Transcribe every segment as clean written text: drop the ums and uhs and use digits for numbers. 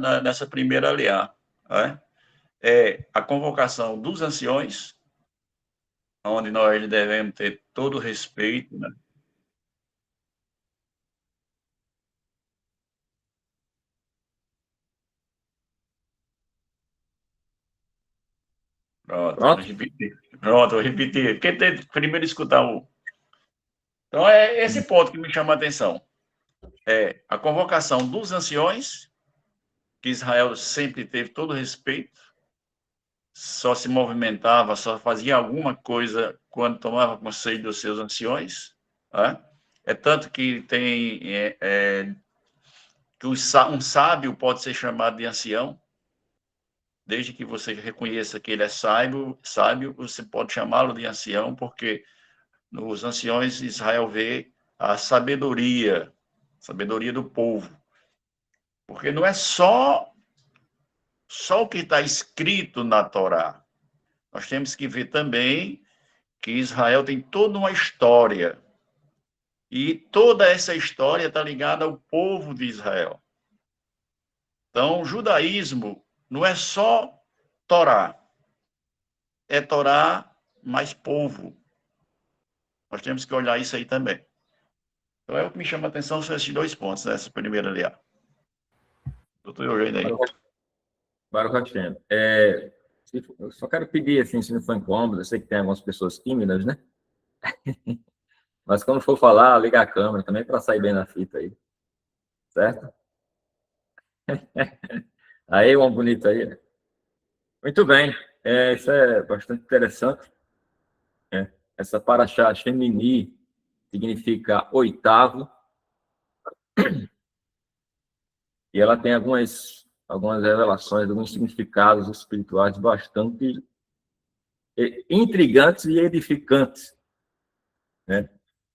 nessa primeira aliar, né? É a convocação dos anciões, onde nós devemos ter todo o respeito, né? Pronto, vou Pronto? repetir. Pronto, vou repetir. Porque tem que primeiro escutar o. Então, é esse ponto que me chama a atenção. É a convocação dos anciões, que Israel sempre teve todo respeito, só se movimentava, só fazia alguma coisa quando tomava conselho dos seus anciões. Né? É tanto que tem que um sábio pode ser chamado de ancião, desde que você reconheça que ele é sábio, você pode chamá-lo de ancião, porque nos anciões Israel vê a sabedoria do povo. Porque não é só o que está escrito na Torá. Nós temos que ver também que Israel tem toda uma história. E toda essa história está ligada ao povo de Israel. Então, o judaísmo não é só Torá. É Torá mais povo. Nós temos que olhar isso aí também. Então, é o que me chama a atenção são esses dois pontos, nessa primeira ali. Doutor Eugênio aí. Baruch Hashem. Eu só quero pedir, assim, se não for incômodo, eu sei que tem algumas pessoas tímidas, né? Mas quando for falar, liga a câmera também para sair bem na fita aí, certo? Aí, um bonito aí, né? Muito bem. Isso é bastante interessante. Né? Essa paraxá Shemini significa oitavo, e ela tem algumas revelações, alguns significados espirituais bastante intrigantes e edificantes. Né?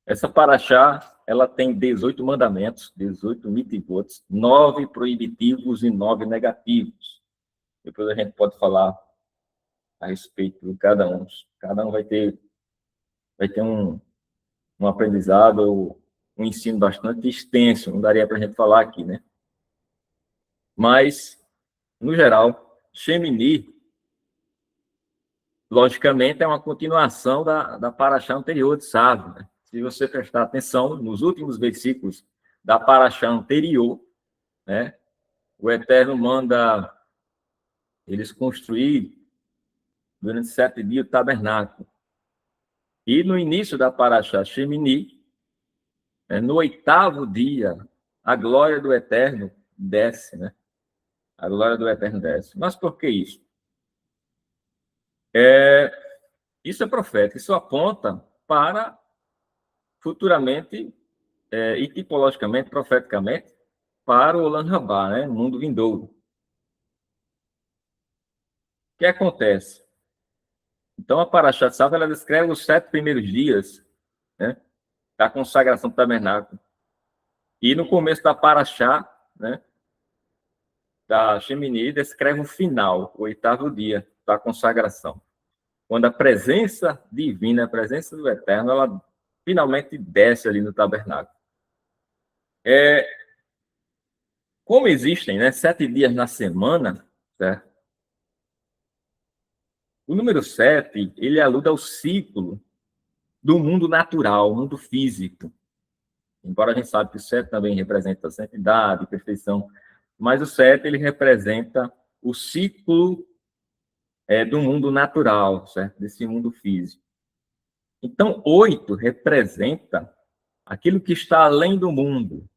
Essa paraxá, ela tem 18 mandamentos, 18 mitzvot, 9 proibitivos e 9 negativos. Depois a gente pode falar a respeito de cada um. Cada um vai ter um aprendizado, um ensino bastante extenso, não daria para a gente falar aqui, né? Mas, no geral, Shemini, logicamente, é uma continuação da paraxá anterior de Sábio, né? Se você prestar atenção, nos últimos versículos da paraxá anterior, né, o Eterno manda eles construir durante 7 dias o tabernáculo. E no início da paraxá Shemini, no 8º dia, a glória do Eterno desce, né? A glória do Eterno desce. Mas por que isso? Isso é profético, isso aponta para futuramente e tipologicamente, profeticamente, para o Olam Rabá, né? O mundo vindouro. O que acontece? Então, a Parashat Salvo, ela descreve os 7 primeiros dias, né, da consagração do tabernáculo. E no começo da Parashá, né, da Shemini, descreve o final, o 8º dia da consagração. Quando a presença divina, a presença do Eterno, ela finalmente desce ali no tabernáculo. Como existem, né, 7 dias na semana, certo? O número 7, ele alude ao ciclo do mundo natural, mundo físico. Embora a gente saiba que o 7 também representa a santidade, perfeição, mas o 7, ele representa o ciclo do mundo natural, certo? Desse mundo físico. Então, 8 representa aquilo que está além do mundo,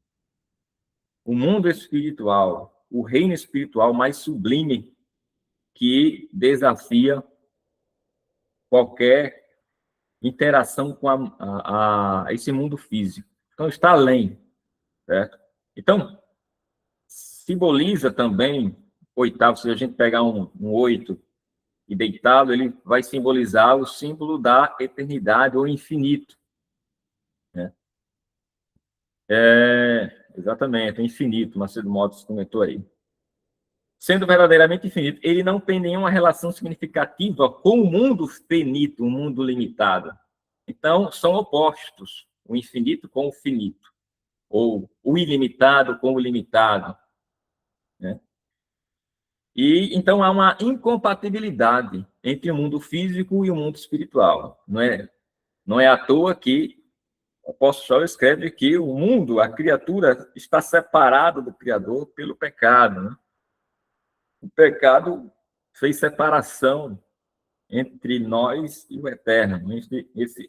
o mundo espiritual, o reino espiritual mais sublime que desafia qualquer interação com esse mundo físico. Então, está além, certo? Então, simboliza também, 8º, se a gente pegar um 8 e deitado, ele vai simbolizar o símbolo da eternidade ou infinito. Né? Exatamente, o infinito, Macedo Motos comentou aí. Sendo verdadeiramente infinito, ele não tem nenhuma relação significativa com o mundo finito, o mundo limitado. Então, são opostos, o infinito com o finito, ou o ilimitado com o limitado. Né? E então há uma incompatibilidade entre o mundo físico e o mundo espiritual. Não é à toa que o apóstolo Paulo escreve que o mundo, a criatura, está separado do Criador pelo pecado. Né? O pecado fez separação entre nós e o eterno,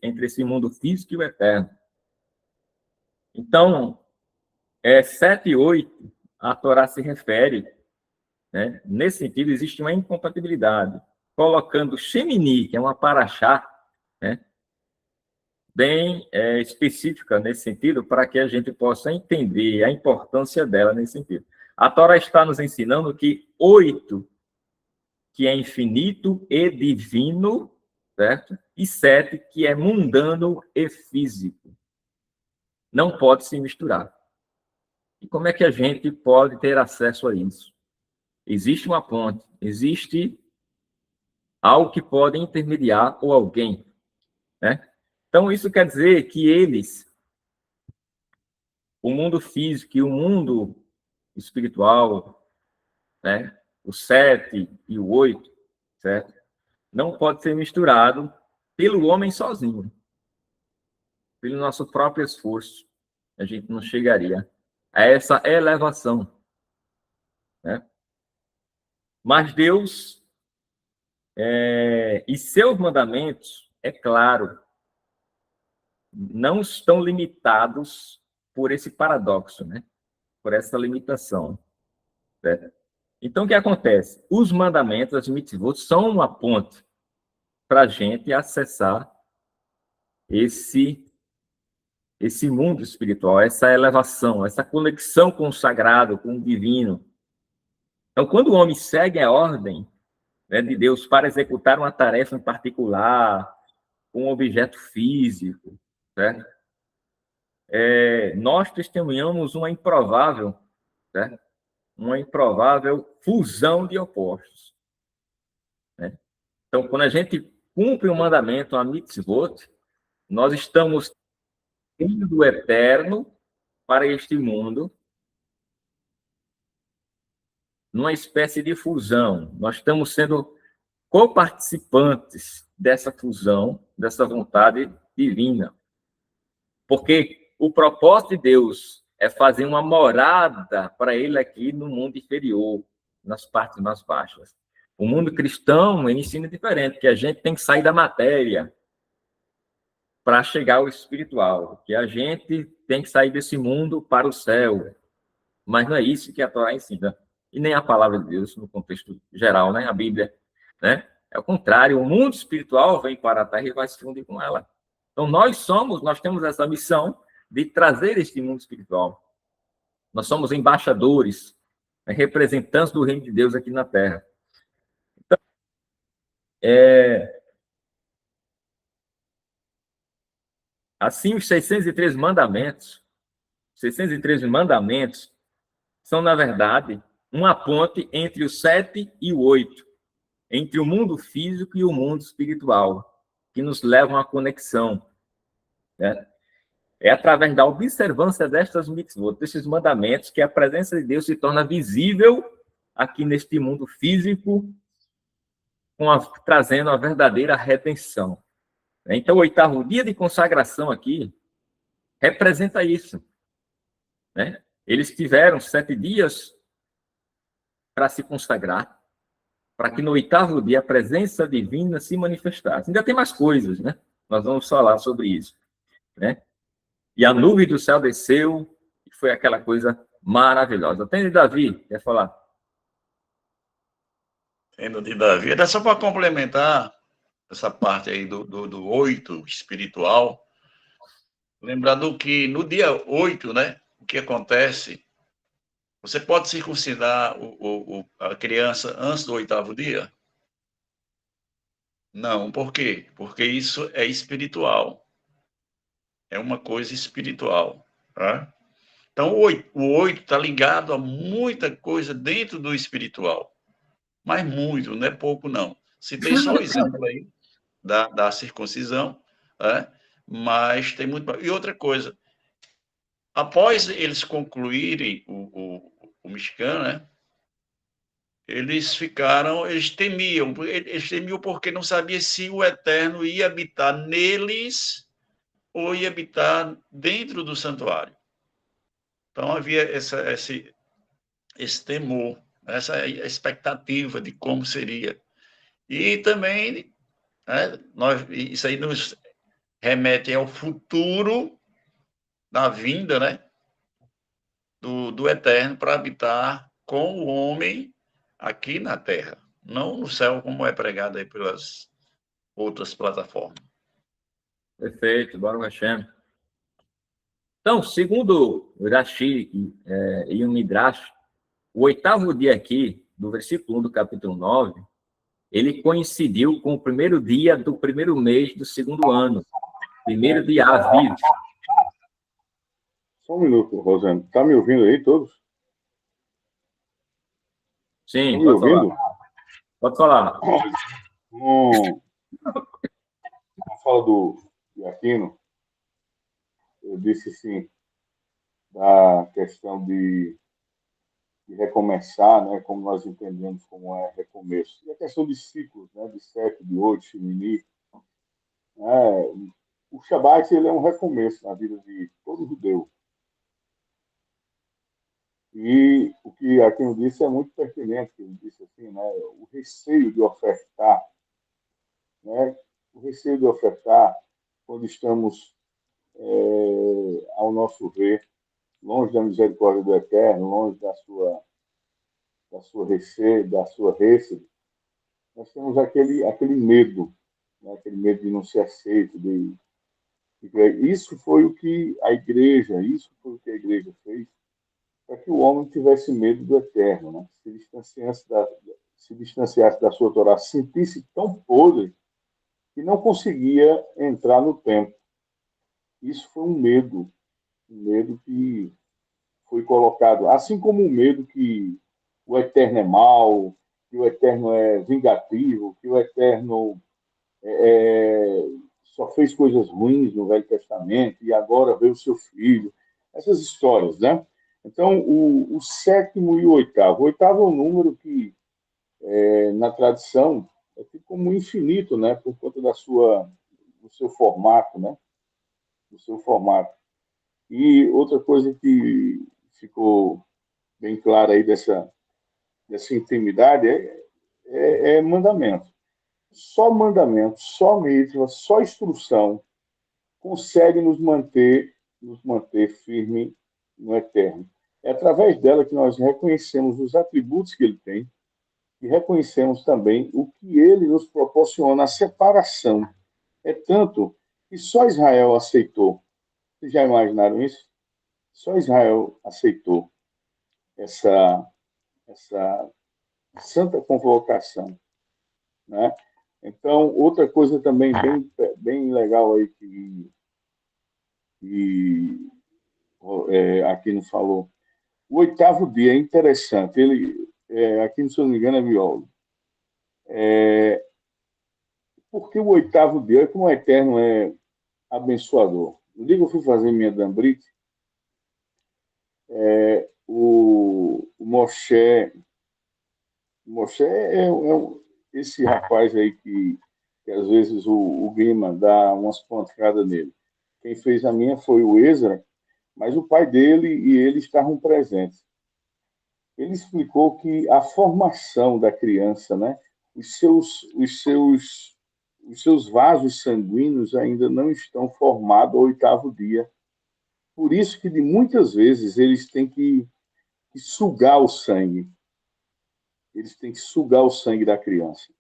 entre esse mundo físico e o eterno. Então, 7 e 8, a Torá se refere, né? Nesse sentido, existe uma incompatibilidade, colocando Shemini, que é uma paraxá, né? Bem específica nesse sentido, para que a gente possa entender a importância dela nesse sentido. A Torá está nos ensinando que 8, que é infinito e divino, certo? E 7, que é mundano e físico. Não pode se misturar. E como é que a gente pode ter acesso a isso? Existe uma ponte, existe algo que pode intermediar ou alguém, né? Então, isso quer dizer que eles, o mundo físico e o mundo espiritual, né? O 7 e o 8, certo? Não pode ser misturado pelo homem sozinho, pelo nosso próprio esforço. A gente não chegaria a essa elevação, né? Mas Deus e seus mandamentos, é claro, não estão limitados por esse paradoxo, né? Por essa limitação. Certo? Então, o que acontece? Os mandamentos, as mitzvot, são uma ponte para a gente acessar esse mundo espiritual, essa elevação, essa conexão com o sagrado, com o divino. Então, quando o homem segue a ordem, né, de Deus para executar uma tarefa em particular, um objeto físico, certo? Nós testemunhamos certo? Uma improvável fusão de opostos, né? Então, quando a gente cumpre o mandamento, a mitzvot, nós estamos indo do eterno para este mundo, numa espécie de fusão. Nós estamos sendo coparticipantes dessa fusão, dessa vontade divina. Porque o propósito de Deus é fazer uma morada para ele aqui no mundo inferior, nas partes mais baixas. O mundo cristão ensina diferente, que a gente tem que sair da matéria para chegar ao espiritual, que a gente tem que sair desse mundo para o céu. Mas não é isso que a Torá ensina. E nem a palavra de Deus, no contexto geral, né? A Bíblia, né? É o contrário, o mundo espiritual vem para a Terra e vai se fundir com ela. Então, nós temos essa missão de trazer este mundo espiritual. Nós somos embaixadores, né, representantes do reino de Deus aqui na Terra. Então, assim, os 613 mandamentos são, na verdade, uma ponte entre o 7 e o 8, entre o mundo físico e o mundo espiritual, que nos levam à conexão, né? É através da observância destas mitzvot, desses mandamentos, que a presença de Deus se torna visível aqui neste mundo físico, trazendo a verdadeira redenção. Então, o 8º dia de consagração aqui representa isso, né? Eles tiveram 7 dias para se consagrar, para que no 8º dia a presença divina se manifestasse. Ainda tem mais coisas, né? Nós vamos falar sobre isso, né? E a nuvem do céu desceu, e foi aquela coisa maravilhosa. Tem Davi, quer falar? Tendo de Davi. Era só para complementar essa parte aí do 8 espiritual. Lembrando que no dia 8, né? O que acontece? Você pode circuncidar a criança antes do 8º dia? Não, por quê? Porque isso é espiritual. É uma coisa espiritual. Tá? Então, o 8 está ligado a muita coisa dentro do espiritual. Mas muito, não é pouco, não. Citei só o exemplo aí da circuncisão, né? Mas tem muito. E outra coisa, após eles concluírem o Mishkan, né? eles temiam porque não sabia se o Eterno ia habitar neles ou ia habitar dentro do santuário. Então havia esse temor, essa expectativa de como seria. E também, né, isso aí nos remete ao futuro da vinda, né, do Eterno para habitar com o homem aqui na Terra, não no céu, como é pregado aí pelas outras plataformas. Perfeito, Baruch Hashem. Então, segundo Rashi e o Midrash, o 8º dia aqui, do versículo 1 do capítulo 9, ele coincidiu com o primeiro dia do primeiro mês do segundo ano, primeiro dia Aviv. Só um minuto, Rosane. Está me ouvindo aí, todos? Sim, Estão me ouvindo? Pode falar. Na fala de Aquino, eu disse assim, da questão de recomeçar, né, como nós entendemos como é recomeço. E a questão de ciclos, né, de 7, de 8, Shemini, né, o Shabat ele é um recomeço na vida de todo judeu. E o que Aquino disse é muito pertinente, ele disse assim, né, o receio de ofertar, né, o receio de ofertar quando estamos, ao nosso ver, longe da misericórdia do Eterno, longe da sua receita, nós temos aquele medo, né? Aquele medo de não ser aceito. Isso foi o que a igreja fez para que o homem tivesse medo do Eterno, né? Se distanciasse da sua Torá, se sentisse tão podre que não conseguia entrar no templo. Isso foi um medo que foi colocado, assim como o medo que o Eterno é mau, que o Eterno é vingativo, que o Eterno só fez coisas ruins no Velho Testamento e agora veio o seu filho. Essas histórias, né? Então, o 7º e o 8º. O 8º é um número que, na tradição, é tipo como infinito, né? Por conta do seu formato, né? Do seu formato. E outra coisa que ficou bem clara aí dessa intimidade é mandamento. Só mandamento, só mitzvah, só instrução consegue nos manter firme no Eterno. É através dela que nós reconhecemos os atributos que ele tem e reconhecemos também o que ele nos proporciona, a separação. É tanto que só Israel aceitou. Vocês já imaginaram isso? Só Israel aceitou essa santa convocação, né? Então, outra coisa também bem legal aí que aqui nos falou, o 8º dia é interessante. Ele, aqui, se eu não me engano, é biólogo. Porque o 8º dia, como o Eterno é abençoador. No dia que eu fui fazer minha dambrite, o Moshe esse rapaz aí que às vezes o Guima dá umas pontadas nele. Quem fez a minha foi o Ezra, mas o pai dele e ele estavam presentes. Ele explicou que a formação da criança, né, os seus vasos sanguíneos ainda não estão formados ao 8º dia. Por isso que, de muitas vezes, eles têm que sugar o sangue. Eles têm que sugar o sangue da criança,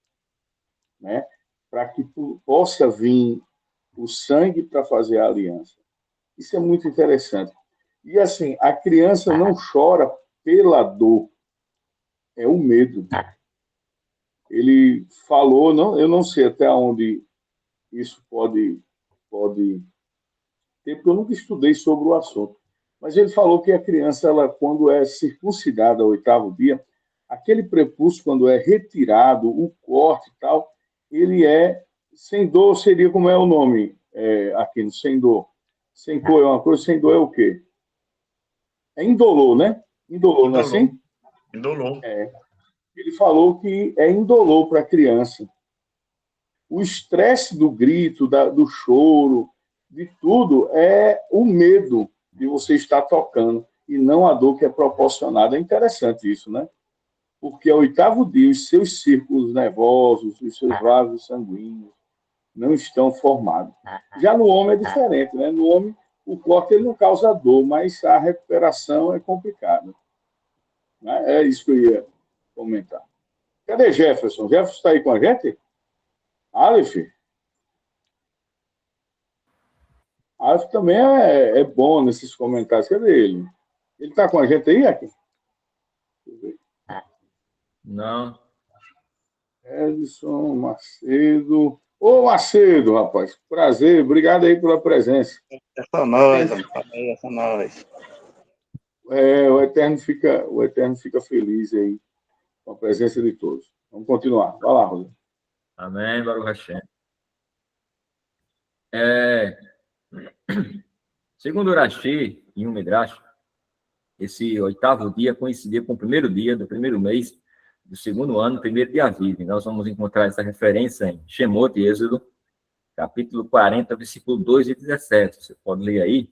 né? Para que possa vir o sangue para fazer a aliança. Isso é muito interessante. E assim, a criança não chora pela dor, é o medo. Ele falou, eu não sei até onde isso pode ter, porque eu nunca estudei sobre o assunto. Mas ele falou que a criança, ela, quando é circuncidada ao 8º dia, aquele prepúcio, quando é retirado, o corte e tal, ele é sem dor, seria como é o nome aqui no sem dor. Sem dor é uma coisa, sem dor é o quê? É indolor, né? Indolor, não é assim? Indolor. Ele falou que é indolor para a criança. O estresse do grito, do choro, de tudo, é o medo de você estar tocando e não a dor que é proporcionada. É interessante isso, né? Porque ao 8º dia, os seus círculos nervosos, os seus vasos sanguíneos não estão formados. Já no homem é diferente, né? No homem, o corte ele não causa dor, mas a recuperação é complicada. Né? É isso que eu ia comentar. Cadê Jefferson? Jefferson está aí com a gente? Aleph? Aleph também é bom nesses comentários. Cadê ele? Ele está com a gente aí, aqui? Não. Edson Macedo. Ô, Macedo, rapaz. Prazer. Obrigado aí pela presença. É só nós, é só nós. O Eterno fica feliz aí com a presença de todos. Vamos continuar. Vai lá, Rodrigo. Amém, Baruch Hashem. Segundo Urashi e um Midrash, esse 8º dia coincidia com o primeiro dia do primeiro mês do segundo ano, primeiro dia Aviv. Nós vamos encontrar essa referência em Shemot, Êxodo, capítulo 40, versículo 2 e 17. Você pode ler aí,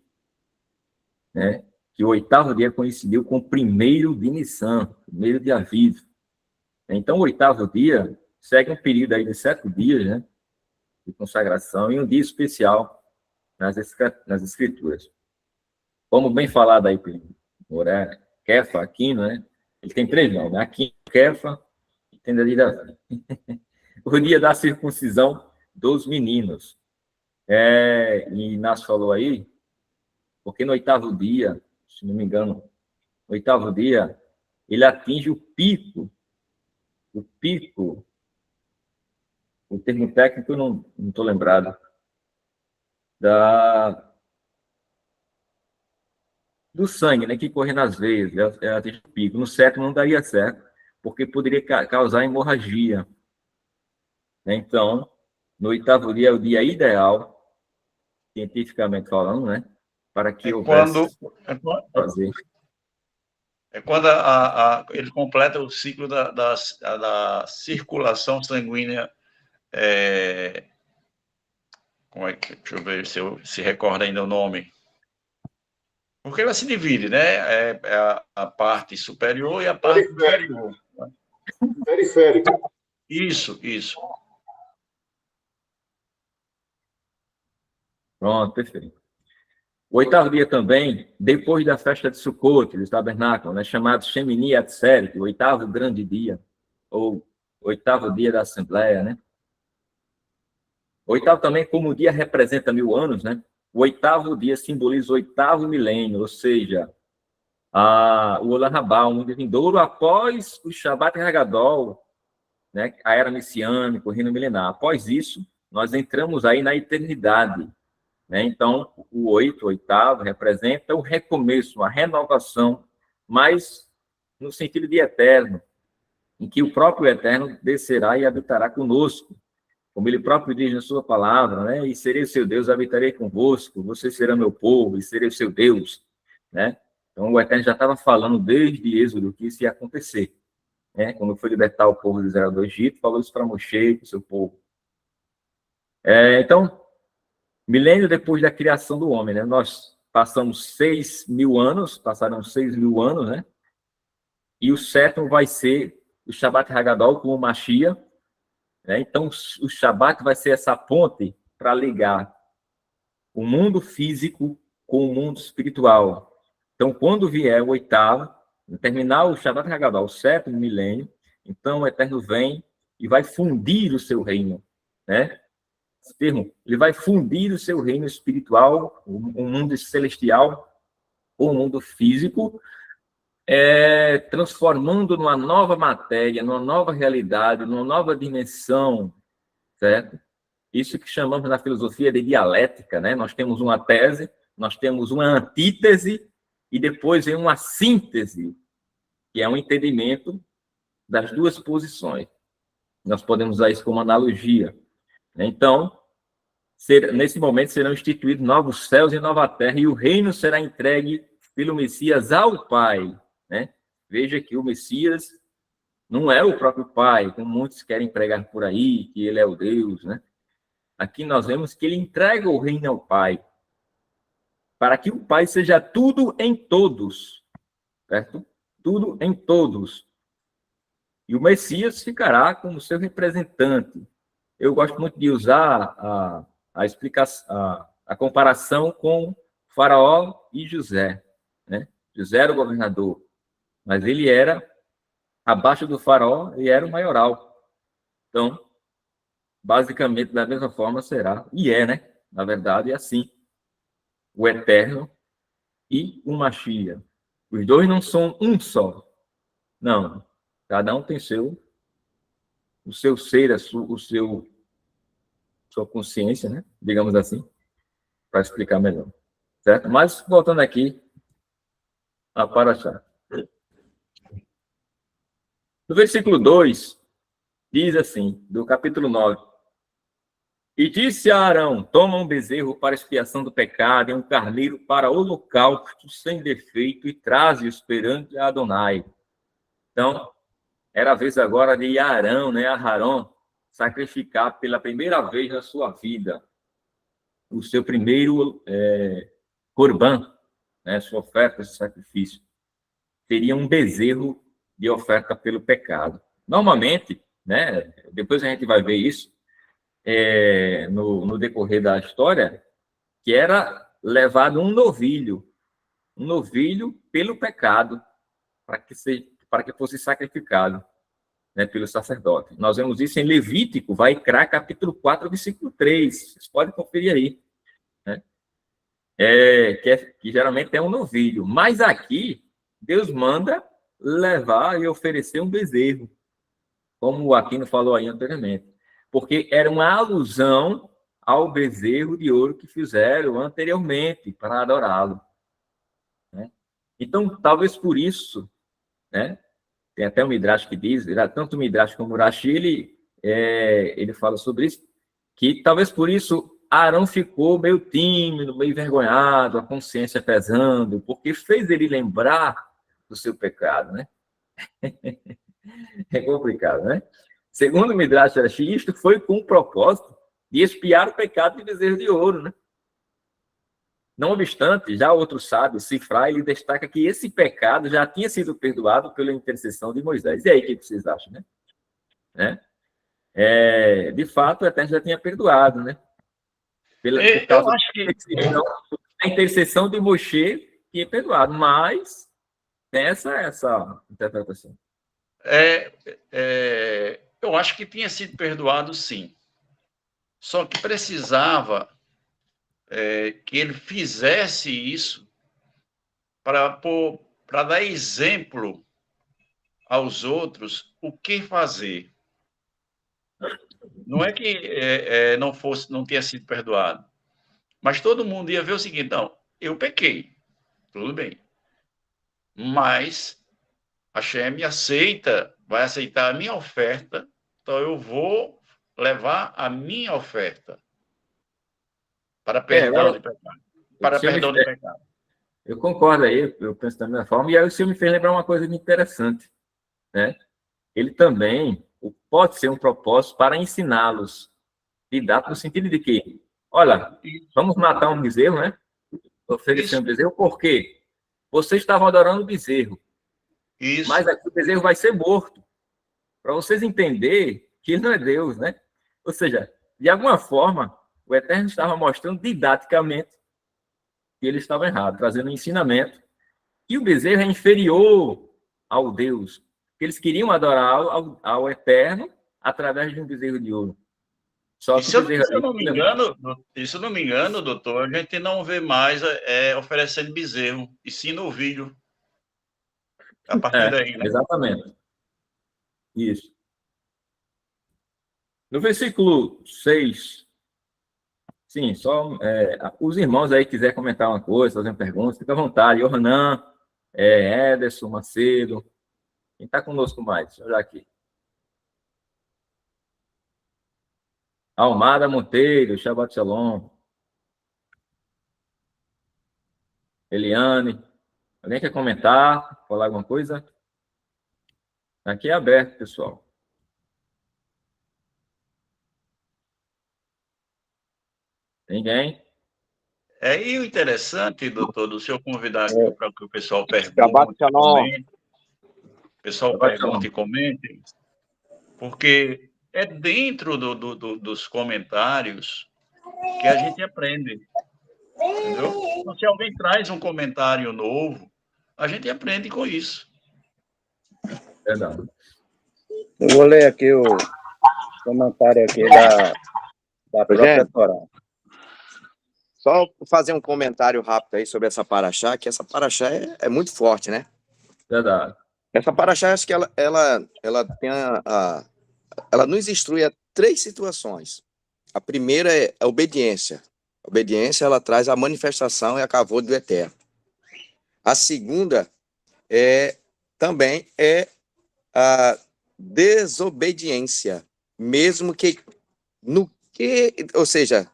né? Que o 8º dia coincidiu com o primeiro de Nissan, primeiro de Aviv. Então, o 8º dia segue um período aí de 7 dias, né? De consagração e um dia especial nas Escrituras. Como bem falado aí por Kefa, Aquino, né? Ele tem 3 nomes, né? Aquino, Kefa e tem Davi. O dia da circuncisão dos meninos. E Inácio falou aí, porque no 8º dia, se não me engano, no 8º dia, ele atinge o pico, o termo técnico eu não estou lembrado, do sangue, né, que corre nas veias, atinge o pico. No 7º não daria certo, porque poderia causar hemorragia. Então, no 8º dia é o dia ideal, cientificamente falando, né, para que houvesse fazer. É quando ele completa o ciclo da circulação sanguínea. Como é que, deixa eu ver se eu se recorda ainda o nome. Porque ela se divide, né? A parte superior e a parte inferior. Periférico. Isso. Pronto, perfeito. O 8º dia também, depois da festa de Sukkot, do tabernáculo, né, chamado Shemini Atzeret, o 8º grande dia, ou 8º dia da Assembleia, né? O 8º também, como o dia representa 1000 anos, né? O 8º dia simboliza o 8º milênio, ou seja, o Olam Rabá, o mundo vindouro, após o Shabbat Hagadol, né? A era messiânica, o reino milenar. Após isso, nós entramos aí na eternidade. Né? Então, o 8º representa o recomeço, a renovação, mas no sentido de eterno, em que o próprio Eterno descerá e habitará conosco, como ele próprio diz na sua palavra, né? E serei o seu Deus, habitarei convosco, você será meu povo e serei o seu Deus. Né? Então, o Eterno já estava falando desde Êxodo que isso ia acontecer. Né? Quando foi libertar o povo de Israel do Egito, falou isso para Moshe e para o seu povo. Então, milênio depois da criação do homem, né? Nós passamos 6.000 anos, passaram 6.000 anos, né? E o 7º vai ser o Shabbat Hagadol com o Mashiach, né? Então, o Shabbat vai ser essa ponte para ligar o mundo físico com o mundo espiritual. Então, quando vier o 8º, terminar o Shabbat Hagadol, o 7º milênio, então o Eterno vem e vai fundir o seu reino, né? Termo, ele vai fundir o seu reino espiritual, o mundo celestial, com o mundo físico, transformando numa nova matéria, numa nova realidade, numa nova dimensão, certo? Isso que chamamos na filosofia de dialética, né? Nós temos uma tese, nós temos uma antítese e depois vem uma síntese, que é um entendimento das duas posições. Nós podemos usar isso como analogia. Então, nesse momento serão instituídos novos céus e nova terra, e o reino será entregue pelo Messias ao Pai. Né? Veja que o Messias Não é o próprio Pai, como muitos querem pregar por aí, que ele é o Deus, né? Aqui nós vemos que ele entrega o reino ao Pai, para que o Pai seja tudo em todos, certo? Tudo em todos. E o Messias ficará como seu representante. Eu gosto muito de usar a explicação, a comparação com Faraó e José, né? José era o governador, mas ele era abaixo do Faraó e era o maioral. Então, basicamente, da mesma forma será, e é, né? Na verdade, é assim. O Eterno e o Machia. Os dois não são um só. Não. Cada um tem o seu ser, sua consciência, né? Digamos assim, para explicar melhor. Certo? Mas, voltando aqui a Paraxá. No versículo 2, diz assim, do capítulo 9: E disse a Arão: Toma um bezerro para expiação do pecado e um carneiro para holocausto sem defeito e traze-os perante Adonai. Então, era a vez agora de Arão, né, Aharon, sacrificar pela primeira vez na sua vida o seu primeiro corban, né, sua oferta de sacrifício. Seria um bezerro de oferta pelo pecado. Normalmente, né, depois a gente vai ver isso, no decorrer da história, que era levado um novilho pelo pecado, para que fosse sacrificado, né, pelo sacerdote. Nós vemos isso em Levítico, Vaikra, capítulo 4, versículo 3. Vocês podem conferir aí. Né? Que geralmente é um novilho. Mas aqui, Deus manda levar e oferecer um bezerro, como o Aquino falou aí anteriormente. Porque era uma alusão ao bezerro de ouro que fizeram anteriormente para adorá-lo. Né? Então, talvez por isso, né? Tem até um Midrash que diz, tanto o Midrash como o Rashi, ele fala sobre isso, que talvez por isso Arão ficou meio tímido, meio envergonhado, a consciência pesando, porque fez ele lembrar do seu pecado, né? É complicado, né? Segundo o Midrash Rashi, isto foi com o propósito de expiar o pecado de bezerro de ouro, né? Não obstante, já outro sábio, Sifra, ele destaca que esse pecado já tinha sido perdoado pela intercessão de Moisés. E aí, o que vocês acham, né? De fato, o Eterno já tinha perdoado, né? Por Eu causa acho que da intercessão de Moshe, tinha perdoado, mas tem essa interpretação. eu acho que tinha sido perdoado, sim. Só que precisava que ele fizesse isso para dar exemplo aos outros o que fazer. Não é que não tenha sido perdoado, mas todo mundo ia ver o seguinte: não, eu pequei, tudo bem, mas a Hashem vai aceitar a minha oferta, então eu vou levar a minha oferta para perdão de pecado. Para perdão de pecado. Eu concordo aí, eu penso da mesma forma, e aí o senhor me fez lembrar uma coisa interessante, né? Ele também pode ser um propósito para ensiná-los, didático no sentido de que, olha, vamos matar um bezerro, né? Oferecer um bezerro, por quê? Vocês estavam adorando o bezerro, mas aqui o bezerro vai ser morto, para vocês entenderem que ele não é Deus, né? Ou seja, de alguma forma, o Eterno estava mostrando didaticamente que ele estava errado, trazendo um ensinamento, e o bezerro é inferior ao Deus, porque eles queriam adorar ao Eterno através de um bezerro de ouro. Só que se eu não me engano, doutor, a gente não vê mais oferecendo bezerro, e sim novilho. A partir daí, né? Exatamente. Isso. No versículo 6, sim, só os irmãos aí quiser comentar uma coisa, fazer uma pergunta, fica à vontade. Yohanan, Ederson, Macedo, quem está conosco mais? Deixa eu olhar aqui. Almada Monteiro, Shabbat Shalom. Eliane. Alguém quer comentar? Falar alguma coisa? Aqui é aberto, pessoal. Ninguém? E o interessante, doutor, do senhor convidar aqui para que o pessoal Shabbat pergunte, Shalom. comente, o pessoal Shabbat pergunte Shalom. e comente, porque é dentro dos comentários que a gente aprende, entendeu? Então, se alguém traz um comentário novo, a gente aprende com isso. Verdade. Eu vou ler aqui o comentário aqui da própria Gente, Torá. só fazer um comentário rápido aí sobre essa paraxá, que essa paraxá é muito forte, né? Verdade. Essa paraxá, acho que ela tem ela nos instrui a três situações. A primeira é a obediência. A obediência, ela traz a manifestação e a cavô do eterno. A segunda também é a desobediência, mesmo que ou seja,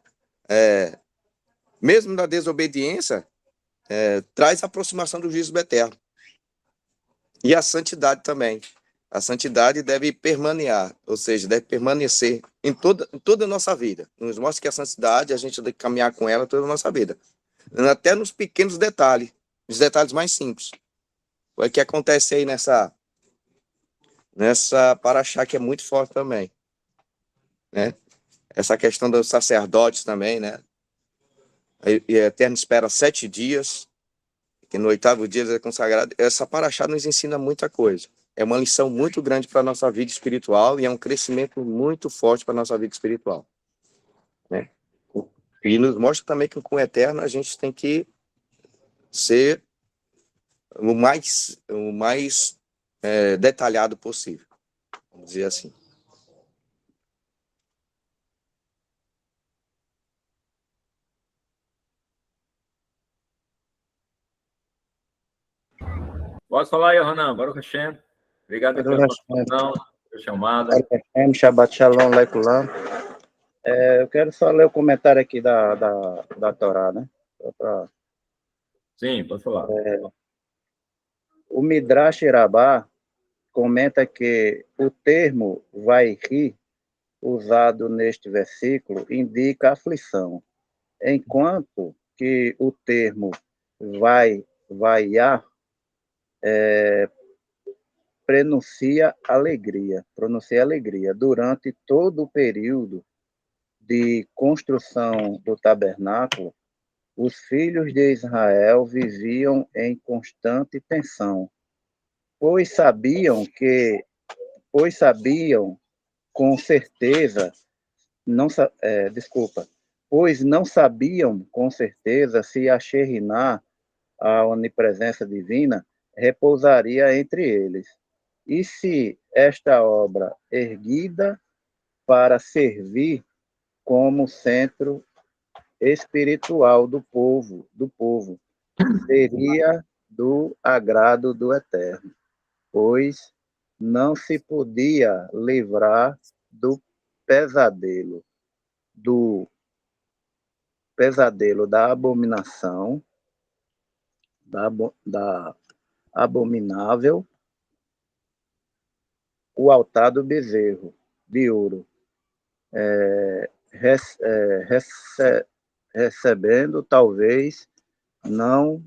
mesmo na desobediência, traz a aproximação do juízo do eterno. E a santidade também. A santidade deve permanecer, ou seja, deve permanecer em toda a nossa vida. Nos mostra que a santidade, a gente tem que caminhar com ela toda a nossa vida. Até nos pequenos detalhes, nos detalhes mais simples. O que acontece aí nessa paraxá, que é muito forte também, né? Essa questão dos sacerdotes também, né? E a Eterno espera 7 dias, que no 8º dia é consagrado. Essa paraxá nos ensina muita coisa. É uma lição muito grande para a nossa vida espiritual e é um crescimento muito forte para a nossa vida espiritual, né? E nos mostra também que com o Eterno a gente tem que ser o mais detalhado possível, vamos dizer assim. Pode falar aí, Ronan. Baruch Hashem. Obrigado pela participação, pela chamada. Shabbat Shalom, Lekulam. Eu quero só ler o comentário aqui da Torá, né? Sim, pode falar. O Midrash Rabbah comenta que o termo vai rir, usado neste versículo, indica aflição, enquanto que o termo vaiar pronuncia alegria. Durante todo o período de construção do tabernáculo, os filhos de Israel viviam em constante tensão, pois sabiam com certeza, pois não sabiam com certeza se a Shekhinah, a onipresença divina, repousaria entre eles. E se esta obra erguida para servir como centro espiritual do povo, seria do agrado do Eterno, pois não se podia livrar do pesadelo, da abominação, da abominável, o altar do bezerro de ouro, recebendo talvez não.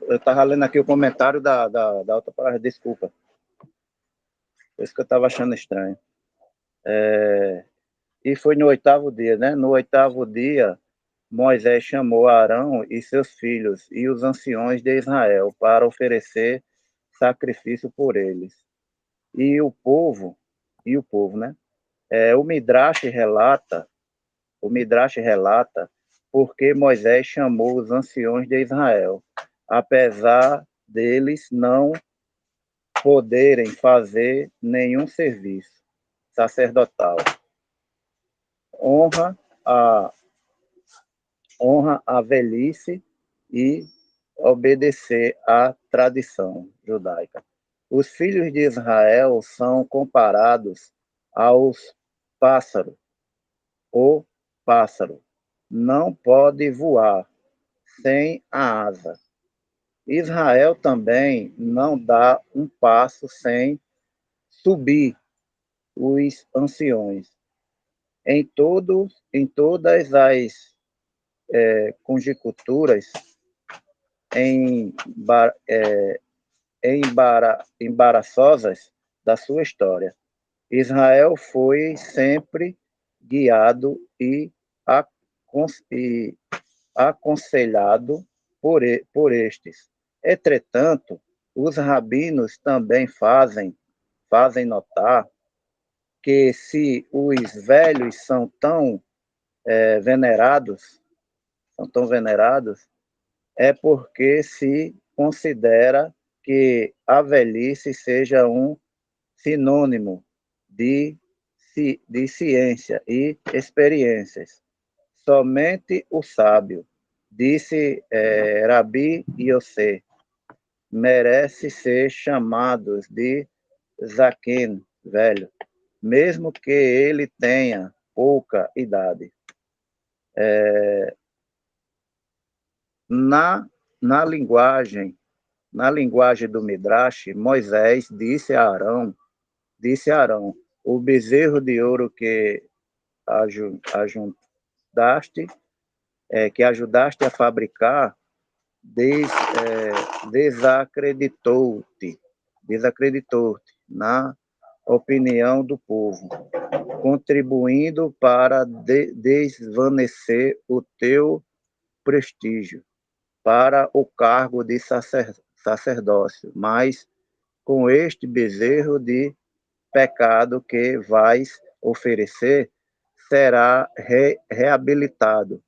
Eu estava lendo aqui o comentário da outra palavra, desculpa. Por isso que eu estava achando estranho. E foi no 8º dia, né? No 8º dia, Moisés chamou Arão e seus filhos e os anciões de Israel para oferecer sacrifício por eles. E o povo, né? O Midrash relata porque Moisés chamou os anciões de Israel, apesar deles não poderem fazer nenhum serviço sacerdotal. Honra a velhice e obedecer à tradição judaica. Os filhos de Israel são comparados aos pássaros. O pássaro não pode voar sem a asa, Israel também não dá um passo sem subir os anciões. Em todas as conjecturas em, embaraçosas da sua história, Israel foi sempre guiado e aconselhado por estes. Entretanto, os rabinos também fazem notar que se os velhos são tão venerados, é porque se considera que a velhice seja um sinônimo de, de ciência e experiências. Somente o sábio, disse Rabi Yosef, merece ser chamado de Zaken, velho, mesmo que ele tenha pouca idade. Na, na linguagem do Midrash, Moisés disse a Arão, o bezerro de ouro que ajudaste a fabricar, desacreditou-te na opinião do povo, contribuindo para desvanecer o teu prestígio para o cargo de sacerdócio, mas com este bezerro de pecado que vais oferecer, será reabilitado.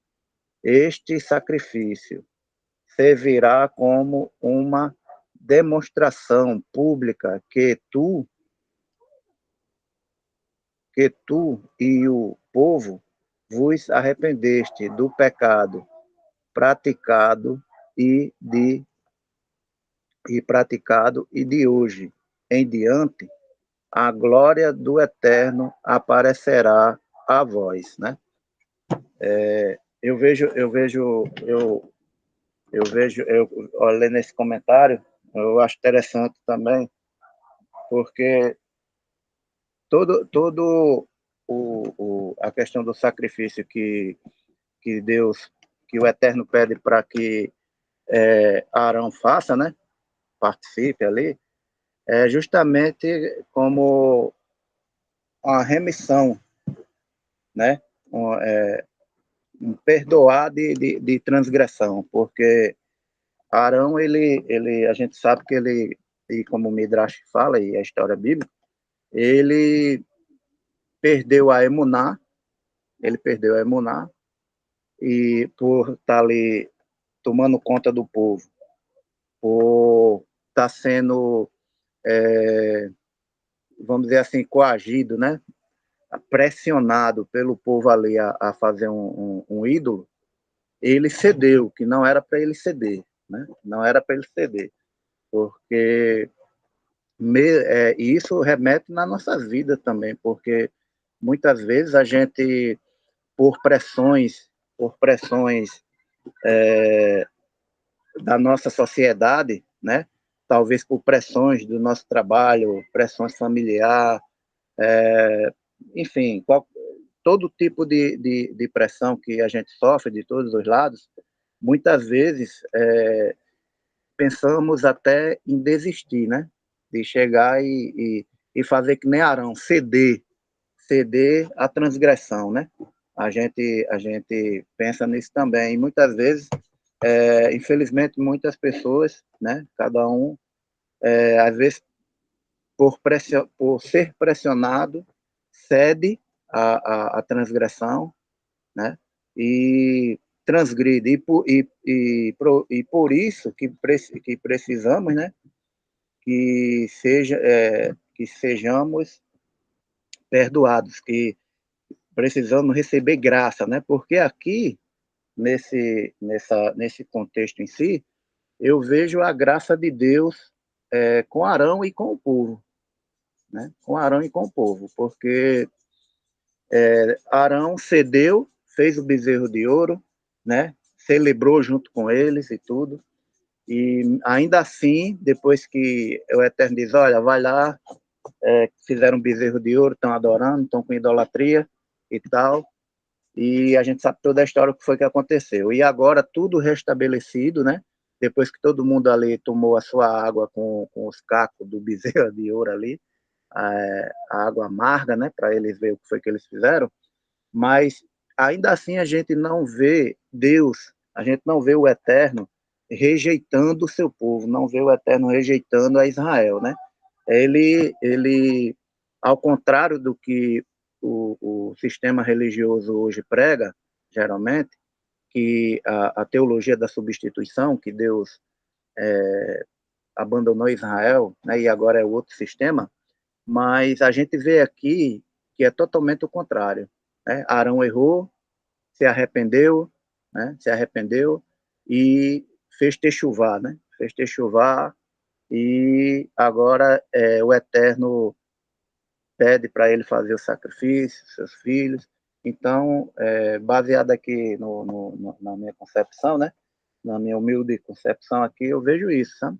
Este sacrifício servirá como uma demonstração pública que tu e o povo vos arrependeste do pecado praticado e de hoje em diante a glória do Eterno aparecerá a vós, né? Eu olhando esse comentário, eu acho interessante também, porque todo a questão do sacrifício que Deus, que o Eterno pede para que Arão faça, né? Participe ali, é justamente como uma remissão, né? Um perdoar de transgressão, porque Arão, a gente sabe que ele, e como o Midrash fala, e a história bíblica, ele perdeu a emuná, e por estar ali tomando conta do povo, por estar sendo, vamos dizer assim, coagido, né? Pressionado pelo povo ali a fazer um ídolo, ele cedeu, que não era para ele ceder, né? Não era para ele ceder, porque isso remete na nossa vida também, porque muitas vezes a gente, por pressões da nossa sociedade, né? Talvez por pressões do nosso trabalho, pressões familiares, enfim, todo tipo de pressão que a gente sofre de todos os lados, muitas vezes pensamos até em desistir, né? De chegar e fazer que nem Arão, ceder à transgressão, né? A gente pensa nisso também. E muitas vezes, infelizmente, muitas pessoas, né? Cada um, às vezes, por ser pressionado, cede à transgressão, né? E transgride. E por isso que precisamos, né? Que sejamos perdoados, que precisamos receber graça, né? Porque aqui, nesse contexto em si, eu vejo a graça de Deus com Arão e com o povo, né? Com Arão e com o povo, porque Arão fez o bezerro de ouro, né? Celebrou junto com eles e tudo, E ainda assim, depois que o Eterno diz, olha, vai lá, fizeram um bezerro de ouro, estão adorando, estão com idolatria e tal, e a gente sabe toda a história que foi que aconteceu. E agora tudo restabelecido, né? Depois que todo mundo ali tomou a sua água com os cacos do bezerro de ouro ali, a água amarga, né? Para eles verem o que foi que eles fizeram, mas ainda assim a gente não vê Deus, a gente não vê o Eterno rejeitando o seu povo, não vê o Eterno rejeitando a Israel, né? Ele ao contrário do que o sistema religioso hoje prega, geralmente, que a teologia da substituição, que Deus abandonou Israel, né, e agora é outro sistema, mas a gente vê aqui que é totalmente o contrário. Né? Arão errou, se arrependeu, né? Se arrependeu e fez techuvá, né? Fez techuvá e agora o Eterno pede para ele fazer o sacrifício, seus filhos. Então, baseado aqui na minha concepção, né? Na minha humilde concepção aqui, eu vejo isso, sabe?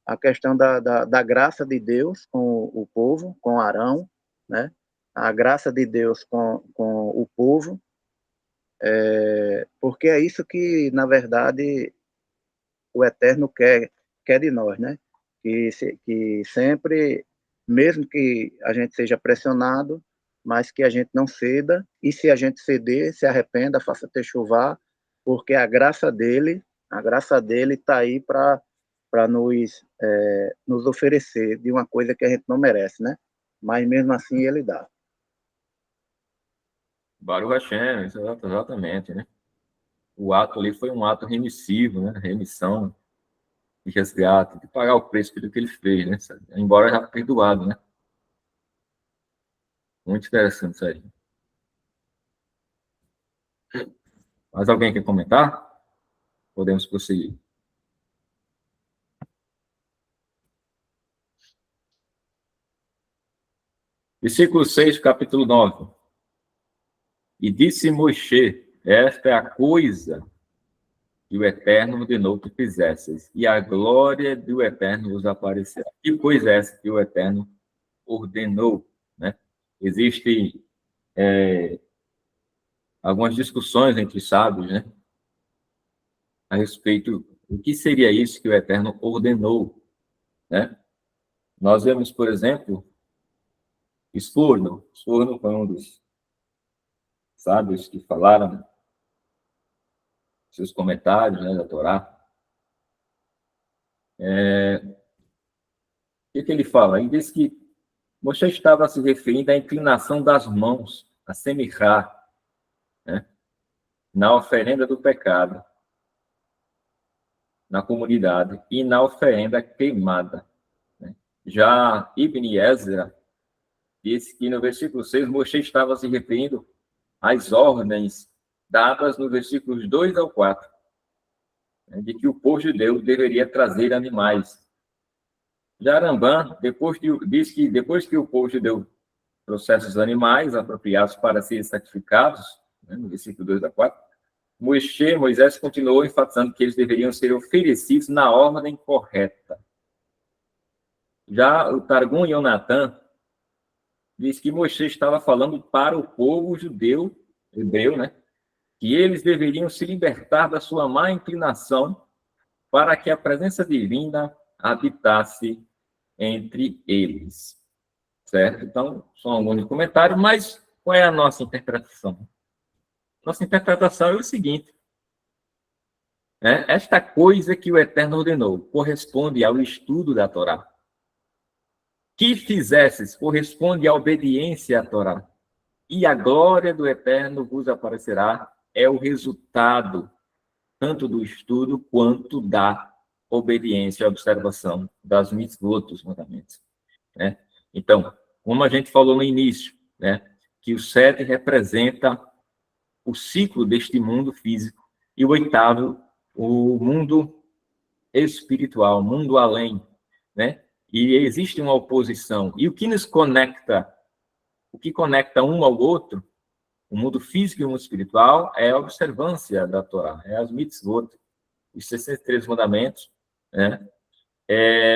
A questão da graça de Deus com o povo, com Arão, né? A graça de Deus com o povo, porque é isso que, na verdade, o Eterno quer de nós, né? Que sempre, mesmo que a gente seja pressionado, mas que a gente não ceda, e se a gente ceder, se arrependa, faça techuvá, porque a graça dele está aí para nos oferecer de uma coisa que a gente não merece, né? Mas mesmo assim ele dá. Baruch Hashem, exatamente, né? O ato ali foi um ato remissivo, né? Remissão de resgate, de pagar o preço pelo que ele fez, né? Embora já perdoado, né? Muito interessante isso aí. Mais alguém quer comentar? Podemos prosseguir. Versículo 6, capítulo 9. E disse Moisés, esta é a coisa que o Eterno ordenou que fizesseis, e a glória do Eterno vos aparecerá. Que coisa é essa que o Eterno ordenou? Né? Existem algumas discussões entre sábios, né? A respeito do que seria isso que o Eterno ordenou, né? Nós vemos, por exemplo, Spurgeon foi um dos sábios que falaram seus comentários, né, da Torá. O que ele fala? Ele diz que Moisés estava se referindo à inclinação das mãos, a semirrar, né, na oferenda do pecado, na comunidade, e na oferenda queimada. Né? Já Ibn Ezra disse que no versículo 6, Moisés estava se referindo às ordens dadas nos versículos 2 ao 4, né, de que o povo judeu deveria trazer animais. Já Rambam diz que depois que o povo judeu trouxesse os animais apropriados para serem sacrificados, né, no versículo 2 a 4, Moisés continuou enfatizando que eles deveriam ser oferecidos na ordem correta. Já o Targum Yonatan diz que Moisés estava falando para o povo hebreu, né, que eles deveriam se libertar da sua má inclinação para que a presença divina habitasse entre eles. Certo? Então, são alguns comentários, mas qual é a nossa interpretação? Nossa interpretação é o seguinte: né? Esta coisa que o Eterno ordenou corresponde ao estudo da Torá. Que fizesses corresponde à obediência à Torá. E a glória do Eterno vos aparecerá, é o resultado tanto do estudo quanto da obediência à observação das mitzvot, dos mandamentos. Né? Então, como a gente falou no início, né, que o 7 representa o ciclo deste mundo físico e o 8º, o mundo espiritual, o mundo além, né? E existe uma oposição. E o que nos conecta, o que conecta um ao outro, o mundo físico e o mundo espiritual, é a observância da Torá, é as mitzvot, os 63 mandamentos, né?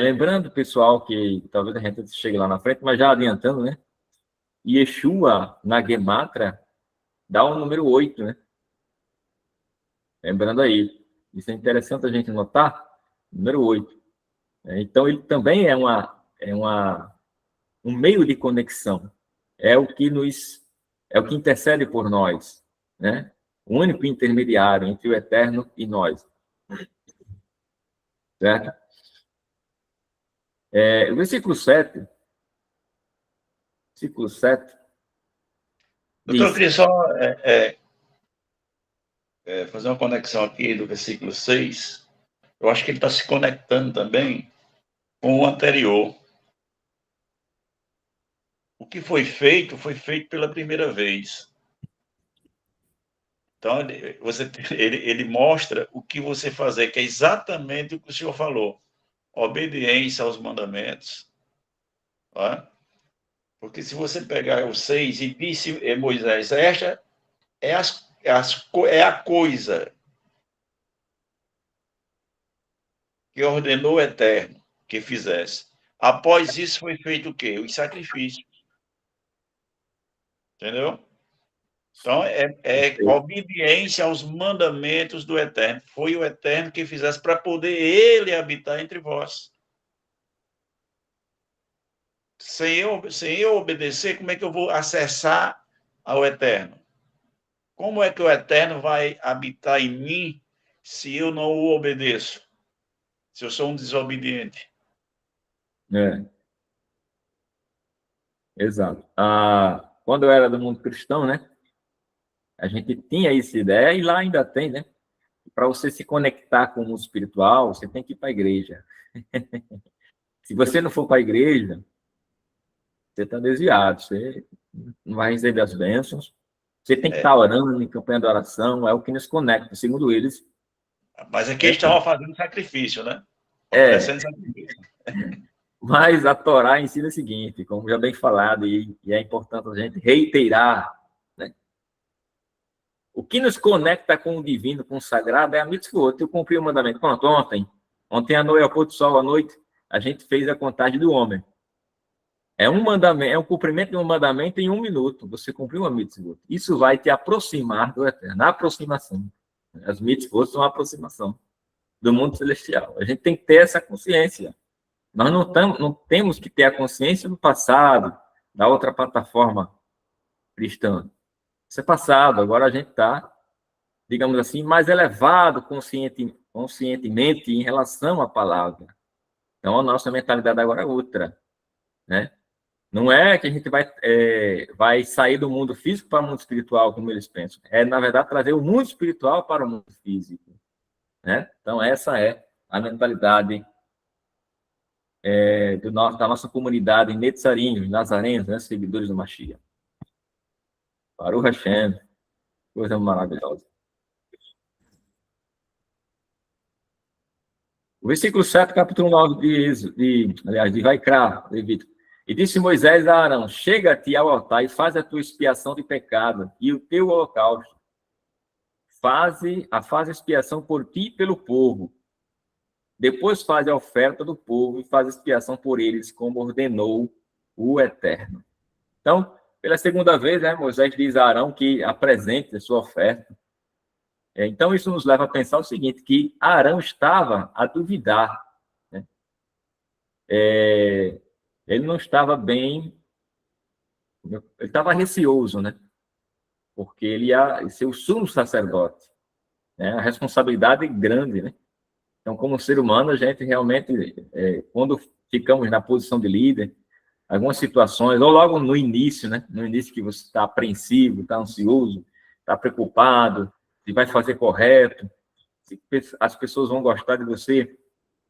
Lembrando, pessoal, que talvez a gente chegue lá na frente, mas já adiantando, né? Yeshua, na Gematra, dá o número 8, né? Lembrando aí. Isso é interessante a gente notar, número 8. Então, ele também um meio de conexão. É o que intercede por nós, né? O único intermediário entre o eterno e nós. Certo? O versículo 7, Doutor, eu diz, queria só fazer uma conexão aqui do versículo 6. Eu acho que ele está se conectando também com o anterior. O que foi feito pela primeira vez. Então, ele mostra o que você fazer, que é exatamente o que o senhor falou. Obediência aos mandamentos. Tá? Porque se você pegar o 6 e disse Moisés, esta é a coisa que ordenou o Eterno que fizesse. Após isso foi feito o quê? Os sacrifícios. Entendeu? Então, é obediência aos mandamentos do Eterno. Foi o Eterno que fizesse para poder ele habitar entre vós. Sem eu obedecer, como é que eu vou acessar ao Eterno? Como é que o Eterno vai habitar em mim se eu não o obedeço? Se eu sou um desobediente? é, exato. Quando eu era do mundo cristão, né? A gente tinha essa ideia, e lá ainda tem, né? Para você se conectar com o mundo espiritual, você tem que ir para a igreja. Se você não for para a igreja, você está desviado, você não vai receber as bênçãos. Você tem que estar orando em campanha de oração, é o que nos conecta, segundo eles. Mas aqui eles estavam fazendo sacrifício, né? É, Oferecendo sacrifício. mas a Torá ensina o seguinte, como já bem falado, e é importante a gente reiterar, né? O que nos conecta com o divino, com o sagrado, é a mitzvot. Eu cumpri o mandamento. Pronto, ontem à noite, ao pôr do sol à noite, a gente fez a contagem do homem. É um mandamento, é um cumprimento de um mandamento em 1 minuto. Você cumpriu uma mitzvot. Isso vai te aproximar do eterno. A aproximação. As mitzvot são a aproximação do mundo celestial. A gente tem que ter essa consciência. Nós não temos que ter a consciência do passado, da outra plataforma cristã. Isso é passado. Agora a gente está, digamos assim, mais elevado conscientemente em relação à palavra. Então, a nossa mentalidade agora é outra, né? Não é que a gente vai sair do mundo físico para o mundo espiritual, como eles pensam. É, na verdade, trazer o mundo espiritual para o mundo físico, né? Então, essa é a mentalidade da nossa comunidade em Netzarim, nazarenos, né? Seguidores do Mashiach. Baruch Hashem, coisa maravilhosa. O versículo 7, capítulo 9 de Vaikra, Levítico. E disse Moisés a Arão: chega-te ao altar e faz a tua expiação de pecado e o teu holocausto. Faz expiação por ti e pelo povo. Depois faz a oferta do povo e faz expiação por eles, como ordenou o Eterno. Então, pela segunda vez, né, Moisés diz a Arão que apresente a sua oferta. Então, isso nos leva a pensar o seguinte, que Arão estava a duvidar, né? Ele não estava bem, ele estava receoso, né? Porque ele ia ser o sumo sacerdote, né? A responsabilidade é grande, né? Então, como ser humano, a gente realmente, quando ficamos na posição de líder, algumas situações, ou logo no início, né? No início que você está apreensivo, está ansioso, está preocupado, se vai fazer correto, se as pessoas vão gostar de você,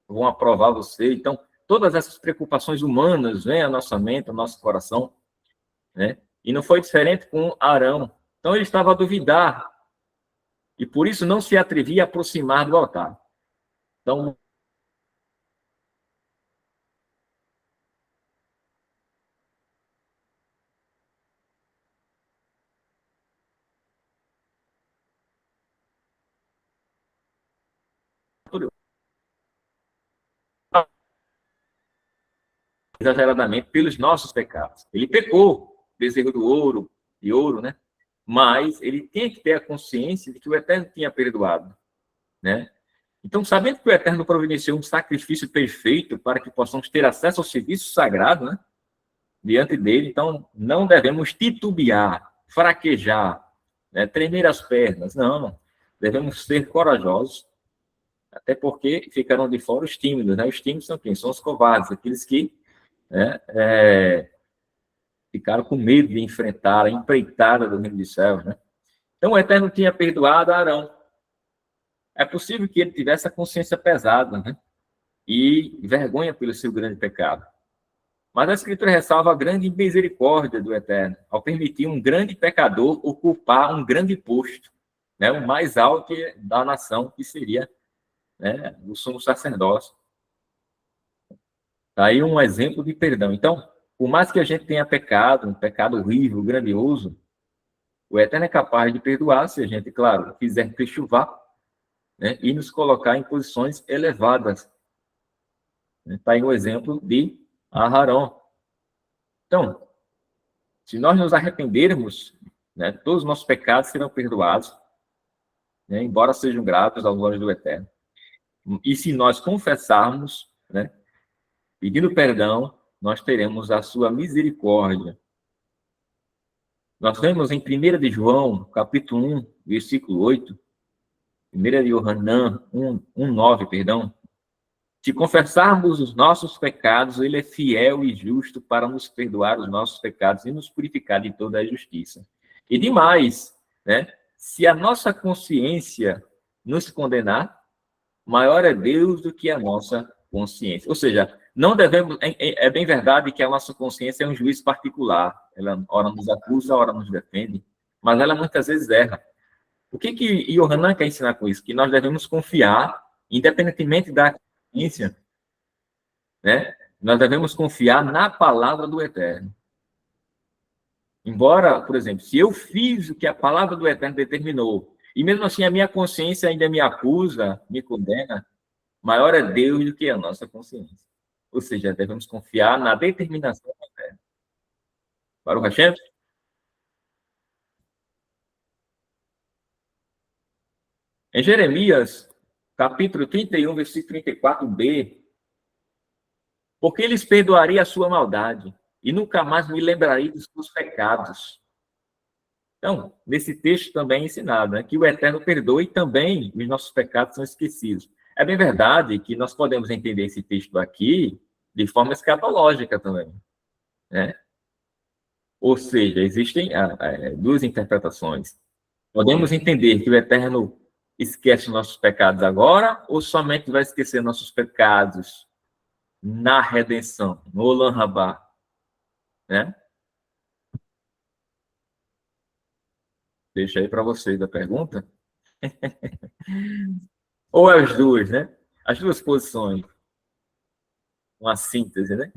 vão aprovar você. Então, todas essas preocupações humanas vêm à nossa mente, ao nosso coração, né? E não foi diferente com Arão. Então, ele estava a duvidar, e por isso não se atrevia a aproximar do altar. Então, exageradamente pelos nossos pecados. Ele pecou, bezerro de ouro, né? Mas ele tinha que ter a consciência de que o Eterno tinha perdoado, né? Então, sabendo que o Eterno providenciou um sacrifício perfeito para que possamos ter acesso ao serviço sagrado, né? Diante dele, então não devemos titubear, fraquejar, né? Tremer as pernas, não. Devemos ser corajosos, até porque ficarão de fora os tímidos, né? Os tímidos são quem? São os covardes, aqueles que, né, ficaram com medo de enfrentar a empreitada do reino dos céus, né? Então, o Eterno tinha perdoado a Arão. É possível que ele tivesse a consciência pesada, né? E vergonha pelo seu grande pecado. Mas a Escritura ressalva a grande misericórdia do Eterno, ao permitir um grande pecador ocupar um grande posto, né? O mais alto da nação, que seria, né, o sumo sacerdócio. Tá aí um exemplo de perdão. Então, por mais que a gente tenha pecado, um pecado horrível, grandioso, o Eterno é capaz de perdoar se a gente, claro, quiser pechuvar, né, e nos colocar em posições elevadas. Está aí o exemplo de Aharon. Então, se nós nos arrependermos, né, todos os nossos pecados serão perdoados, né, embora sejam graves aos olhos do Eterno. E se nós confessarmos, né, pedindo perdão, nós teremos a sua misericórdia. Nós vemos em 1 de João, capítulo 1, versículo 8, 1 de Yohanan 1:9, perdão. Se confessarmos os nossos pecados, ele é fiel e justo para nos perdoar os nossos pecados e nos purificar de toda a injustiça. E demais, né? Se a nossa consciência nos condenar, maior é Deus do que a nossa consciência. Ou seja, não devemos... É bem verdade que a nossa consciência é um juiz particular. Ela ora nos acusa, ora nos defende, mas ela muitas vezes erra. O que Yohanan quer ensinar com isso? Que nós devemos confiar, independentemente da consciência, né? Nós devemos confiar na palavra do Eterno. Embora, por exemplo, se eu fiz o que a palavra do Eterno determinou, e mesmo assim a minha consciência ainda me acusa, me condena, maior é Deus do que a nossa consciência. Ou seja, devemos confiar na determinação do Eterno. Para o Hashem? Em Jeremias, capítulo 31, versículo 34b, porque eles perdoaria a sua maldade e nunca mais me lembraria dos seus pecados. Então, nesse texto também é ensinado, né, que o Eterno perdoa e também os nossos pecados são esquecidos. É bem verdade que nós podemos entender esse texto aqui de forma escatológica também, né? Ou seja, existem duas interpretações. Podemos entender que o Eterno esquece nossos pecados agora ou somente vai esquecer nossos pecados na redenção, no Olam Rabá, né? Deixa aí para vocês a pergunta. Ou as duas, né? As duas posições. Uma síntese, né?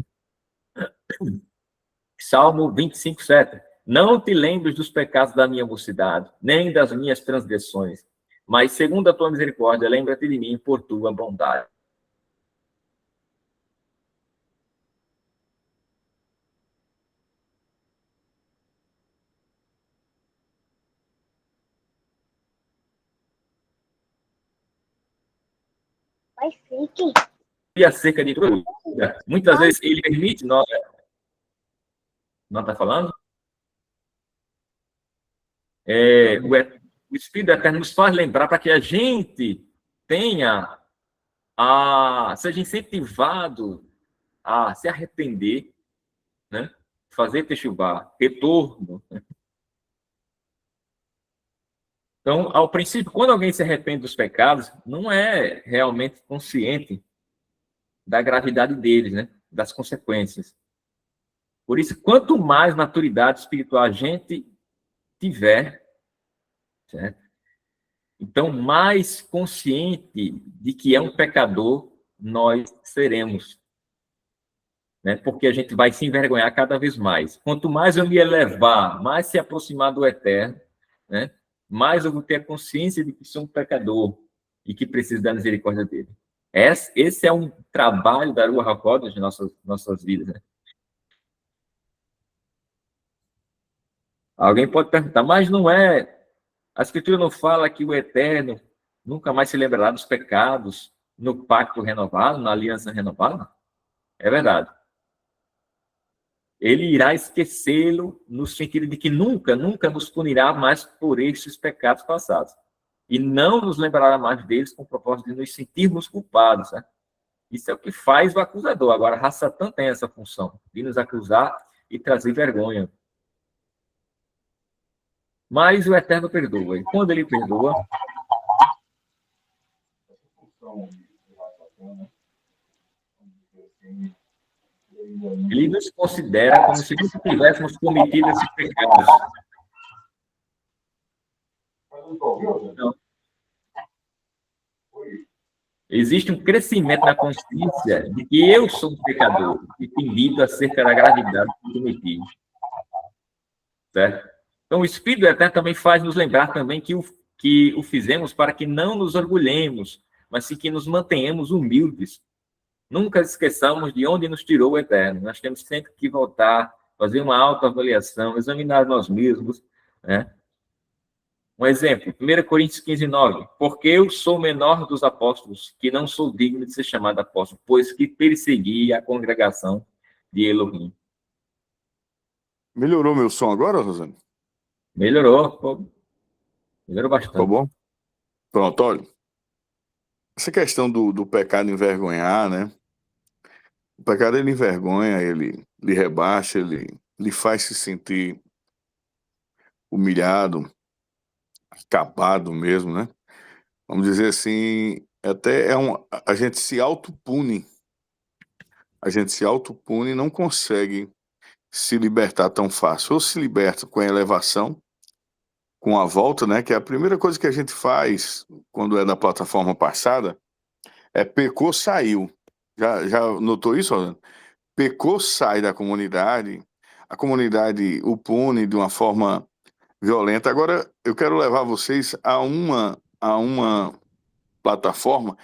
Salmo 25:7. Não te lembres dos pecados da minha mocidade, nem das minhas transgressões, mas segundo a tua misericórdia, lembra-te de mim por tua bondade. E acerca de tudo, muitas vezes ele permite nós... Não está falando? O Espírito Eterno nos faz lembrar para que a gente seja incentivado a se arrepender, né? Fazer techuvá, retorno. Né? Então, ao princípio, quando alguém se arrepende dos pecados, não é realmente consciente da gravidade deles, né? Das consequências. Por isso, quanto mais maturidade espiritual a gente tiver, certo? Então, mais consciente de que é um pecador nós seremos. Né? Porque a gente vai se envergonhar cada vez mais. Quanto mais eu me elevar, mais se aproximar do Eterno, né? Mais eu vou ter a consciência de que sou um pecador e que preciso da misericórdia dele. Esse é um trabalho da Ruach HaKodesh de nossas vidas, né? Alguém pode perguntar, mas não é... A Escritura não fala que o Eterno nunca mais se lembrará dos pecados no pacto renovado, na aliança renovada? É verdade. Ele irá esquecê-lo no sentido de que nunca nos punirá mais por esses pecados passados. E não nos lembrará mais deles com o propósito de nos sentirmos culpados, né? Isso é o que faz o acusador. Agora, a Satã tem essa função, de nos acusar e trazer vergonha. Mas o Eterno perdoa. E quando ele perdoa, ele nos considera como se nunca tivéssemos cometido esses pecados. Não. Existe um crescimento na consciência de que eu sou um pecador e tenho lido acerca da gravidade que cometi. Certo? Então, o Espírito Eterno também faz nos lembrar também que o fizemos para que não nos orgulhemos, mas sim que nos mantenhamos humildes. Nunca esqueçamos de onde nos tirou o Eterno. Nós temos sempre que voltar, fazer uma autoavaliação, examinar nós mesmos, né? Um exemplo, 1 Coríntios 15:9. Porque eu sou o menor dos apóstolos, que não sou digno de ser chamado apóstolo, pois que persegui a congregação de Elohim. Melhorou meu som agora, Rosane? Melhorou, pô. Melhorou bastante. Tá bom? Pronto, olha. Essa questão do pecado envergonhar, né? O pecado, ele envergonha, ele lhe rebaixa, ele lhe faz se sentir humilhado, acabado mesmo, né? Vamos dizer assim, até a gente se autopune. A gente se autopune e não consegue se libertar tão fácil. Ou se liberta com a elevação, com a volta, né? Que é a primeira coisa que a gente faz quando é da plataforma passada, é pecou, saiu. Já notou isso, Rosana? Pecou, sai da comunidade, a comunidade o pune de uma forma violenta. Agora, eu quero levar vocês a uma plataforma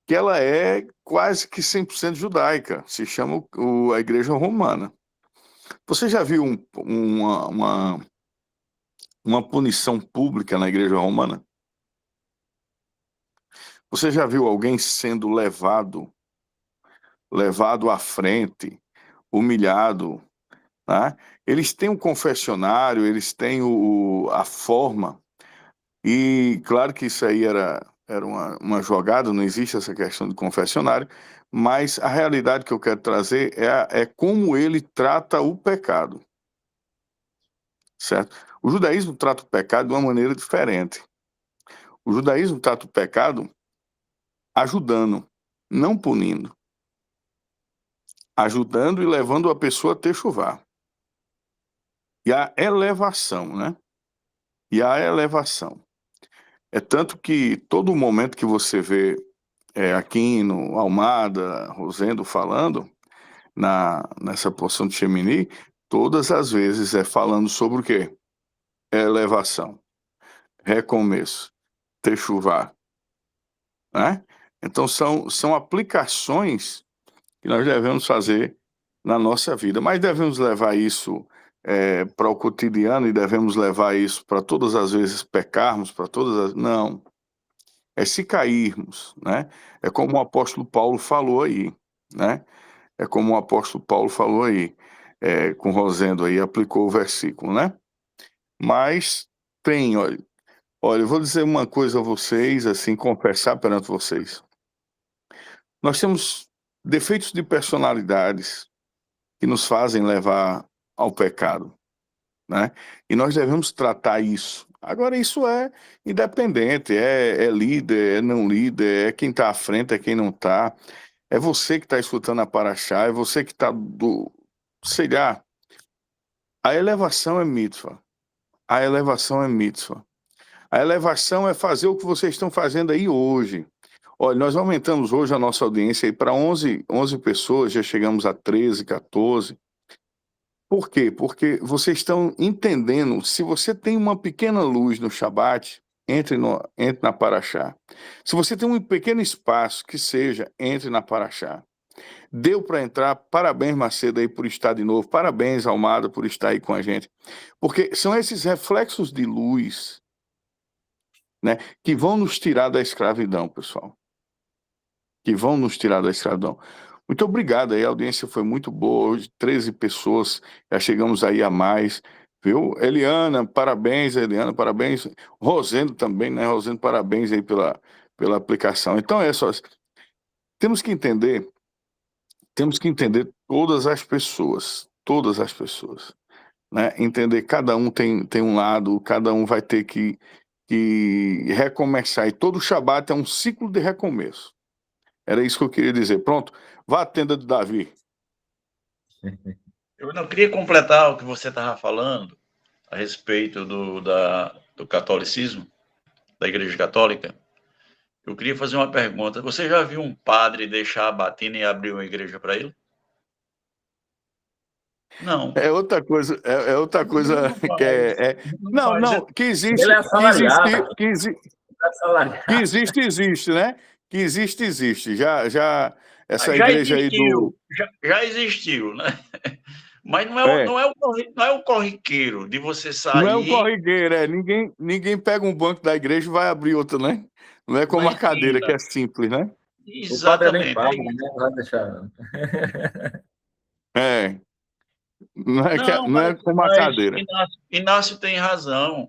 que ela é quase que 100% judaica, se chama a Igreja Romana. Você já viu uma punição pública na Igreja Romana? Você já viu alguém sendo levado à frente, humilhado, né? Eles têm um confessionário, eles têm a forma, e claro que isso aí era uma jogada, não existe essa questão de confessionário, mas a realidade que eu quero trazer é como ele trata o pecado, certo? O judaísmo trata o pecado de uma maneira diferente. O judaísmo trata o pecado ajudando, não punindo. Ajudando e levando a pessoa a techuvá. E a elevação, né? E a elevação. É tanto que todo momento que você vê aqui no Almada, Rosendo falando, nessa porção de Shemini, todas as vezes é falando sobre o quê? Elevação, recomeço, techuvá, né? Então são aplicações que nós devemos fazer na nossa vida, mas devemos levar isso para o cotidiano e devemos levar isso para todas as vezes pecarmos, para todas as... Não. É se cairmos, né? É como o apóstolo Paulo falou aí, né? É como o apóstolo Paulo falou aí, com Rosendo aí, aplicou o versículo, né? Mas tem, olha, eu vou dizer uma coisa a vocês, assim, confessar perante vocês. Nós temos defeitos de personalidades que nos fazem levar ao pecado, né? E nós devemos tratar isso. Agora, isso é independente, é líder, é não líder, é quem está à frente, é quem não está. É você que está escutando a Paraxá, é você que está sei lá. A elevação é mitzvah. A elevação é mitzvah. A elevação é fazer o que vocês estão fazendo aí hoje. Olha, nós aumentamos hoje a nossa audiência aí para 11 pessoas, já chegamos a 13, 14. Por quê? Porque vocês estão entendendo, se você tem uma pequena luz no Shabat, entre na Paraxá. Se você tem um pequeno espaço, que seja, entre na Paraxá. Deu para entrar, parabéns, Macedo, aí por estar de novo, parabéns, Almada, por estar aí com a gente, porque são esses reflexos de luz, né, que vão nos tirar da escravidão, pessoal, que vão nos tirar da escravidão. Muito obrigado aí, a audiência foi muito boa, hoje 13 pessoas, já chegamos aí a mais, viu? Eliana, parabéns, Rosendo também, né, Rosendo, parabéns aí pela aplicação. Então é só, temos que entender todas as pessoas, né? Entender cada um tem um lado, cada um vai ter que recomeçar, e todo Shabat é um ciclo de recomeço. Era isso que eu queria dizer. Pronto, vá à tenda de Davi. Eu não queria completar o que você estava falando a respeito do catolicismo, da Igreja Católica. Eu queria fazer uma pergunta. Você já viu um padre deixar a batina e abrir uma igreja para ele? Não. É outra coisa, outra coisa que não, que existe, Ele é assalariado. que existe, né? Que existe. Já essa já igreja existiu, aí já existiu, né? Mas não é o corriqueiro de você sair. Não é o corriqueiro, ninguém pega um banco da igreja e vai abrir outro, né? Não é como a cadeira, que é simples, né? Exatamente. O padre nem paga, né? Vai deixar. Não é como a cadeira. Inácio tem razão.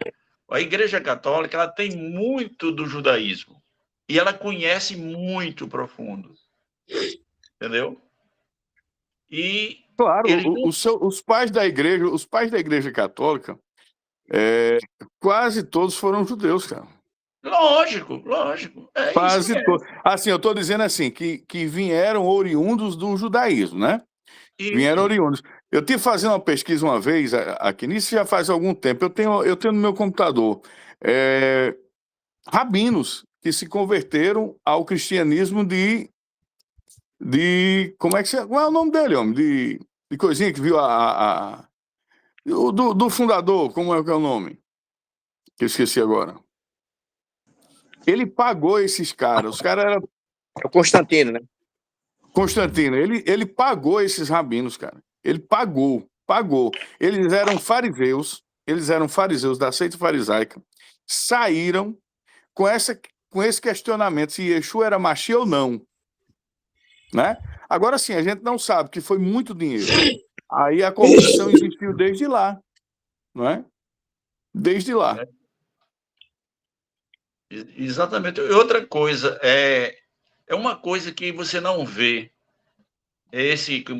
A Igreja Católica, ela tem muito do judaísmo e ela conhece muito profundo, entendeu? E claro, os pais da igreja católica, quase todos foram judeus, cara. Lógico. Quase todos. Assim, eu estou dizendo assim, que vieram oriundos do judaísmo, né? Isso. Vieram oriundos. Eu tive fazendo uma pesquisa uma vez aqui, nisso já faz algum tempo, eu tenho no meu computador rabinos que se converteram ao cristianismo qual é o nome dele, homem? De coisinha que viu do fundador, como é que é o nome? Que eu esqueci agora. Ele pagou esses caras, os caras eram... É o Constantino, né? Constantino, ele pagou esses rabinos, cara. Ele pagou. Eles eram fariseus da seita farisaica, saíram com esse questionamento se Yeshua era Mashiach ou não, né? Agora sim, a gente não sabe, que foi muito dinheiro. Aí a corrupção existiu desde lá, não é? Desde lá. Exatamente. Outra coisa, é uma coisa que você não vê,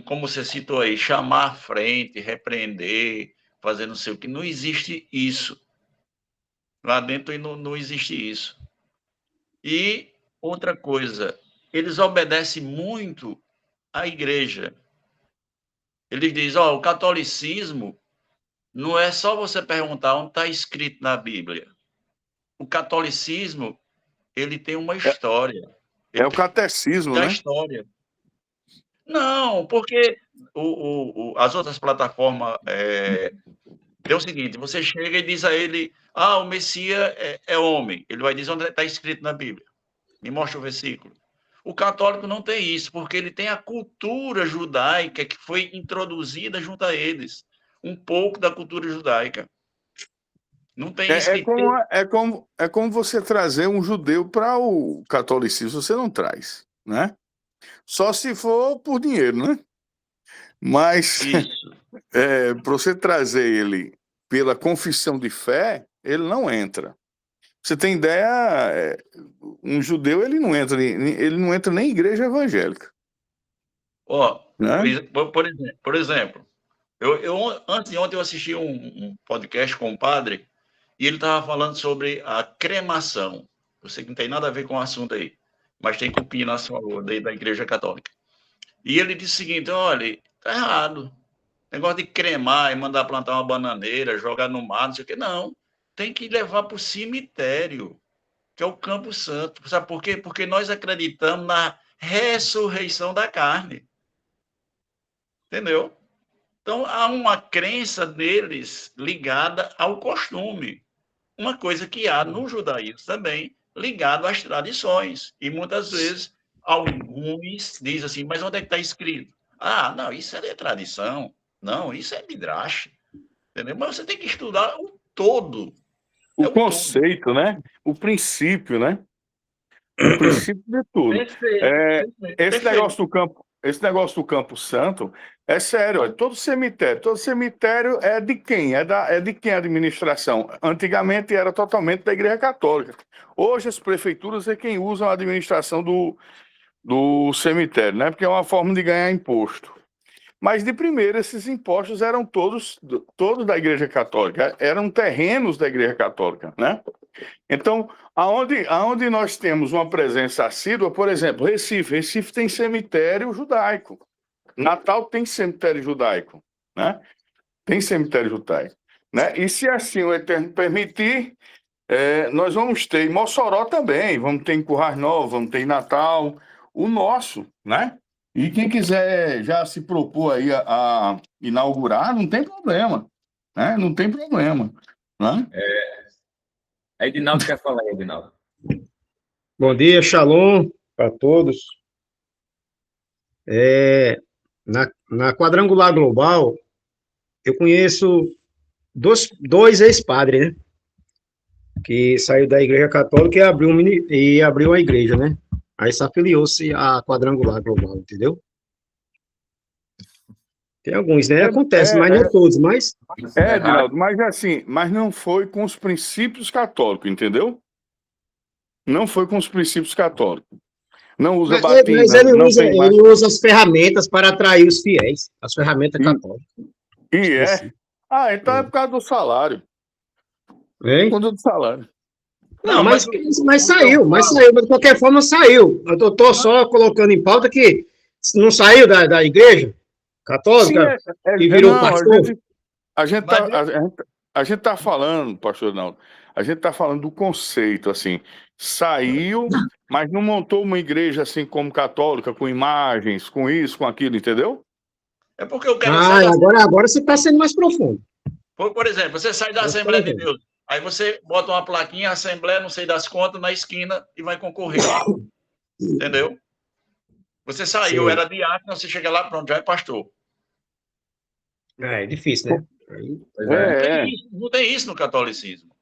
como você citou aí, chamar à frente, repreender, fazer não sei o que, não existe isso. Lá dentro não existe isso. E outra coisa, eles obedecem muito à igreja. Eles dizem, o catolicismo não é só você perguntar onde está escrito na Bíblia. O catolicismo, ele tem uma história. É o catecismo, né? A história. Não, porque as outras plataformas tem o seguinte, você chega e diz a ele, o Messias é homem. Ele vai dizer onde está escrito na Bíblia. Me mostra o versículo. O católico não tem isso, porque ele tem a cultura judaica que foi introduzida junto a eles. Um pouco da cultura judaica. Não tem isso. É como você trazer um judeu para o catolicismo, você não traz, né? Só se for por dinheiro, né? Mas para você trazer ele pela confissão de fé, ele não entra. Você tem ideia, um judeu ele não entra nem em igreja evangélica. Né? Por exemplo, antes de ontem eu assisti um podcast com um padre e ele estava falando sobre a cremação. Eu sei que não tem nada a ver com o assunto aí, mas tem cupim na sua da Igreja Católica. E ele disse o seguinte, olha, tá errado. Negócio de cremar e mandar plantar uma bananeira, jogar no mar, não sei o quê. Não, tem que levar para o cemitério, que é o Campo Santo. Sabe por quê? Porque nós acreditamos na ressurreição da carne. Entendeu? Então, há uma crença deles ligada ao costume. uma coisa que há no judaísmo também, ligado às tradições. E muitas vezes, alguns dizem assim, mas onde é que está escrito? Ah, não, isso é tradição. Não, isso é midrash. Entendeu? Mas você tem que estudar o todo. O É o todo. conceito, né? O princípio, né? O princípio de tudo. Perfeito, Esse negócio do Campo Santo é sério. Olha, todo cemitério é de quem? É de quem a administração? Antigamente era totalmente da Igreja Católica. Hoje as prefeituras é quem usam a administração do cemitério, né? Porque é uma forma de ganhar imposto. Mas de primeiro esses impostos eram todos da Igreja Católica, eram terrenos da Igreja Católica, né? Então, aonde nós temos uma presença assídua, por exemplo, Recife tem cemitério judaico. Natal tem cemitério judaico, né? Tem cemitério judaico, né? E se assim o Eterno permitir, nós vamos ter em Mossoró também, vamos ter em Currais Novos, vamos ter em Natal, o nosso, né? E quem quiser já se propor aí a inaugurar, não tem problema, né? Não tem problema, né? Aí, Edinaldo quer falar aí, Edinaldo. Bom dia, Shalom para todos. Na Quadrangular Global, eu conheço dois ex-padres, né? Que saiu da Igreja Católica e abriu a igreja, né? Aí se afiliou-se à Quadrangular Global, entendeu? Tem alguns, né? Acontece, mas não todos, mas... Edinaldo, mas assim, mas não foi com os princípios católicos, entendeu? Não foi com os princípios católicos. Não usa batina, mas ele usa as ferramentas para atrair os fiéis, as ferramentas católicas. Então é por causa do salário. Hein? Por causa do salário. Não, mas saiu, mas de qualquer forma saiu. Eu estou só colocando em pauta que não saiu da igreja católica, que virou pastor. A gente tá falando, pastor Arnaldo, a gente tá falando do conceito, assim, saiu, mas não montou uma igreja assim como católica, com imagens, com isso, com aquilo, entendeu? É porque eu quero... Agora você está sendo mais profundo. Por exemplo, você sai da Assembleia de Deus, aí você bota uma plaquinha, Assembleia, não sei das contas, na esquina e vai concorrer lá. Entendeu? Você saiu, era diácono, você chega lá, pronto, já é pastor. É difícil, né? Não tem isso no catolicismo.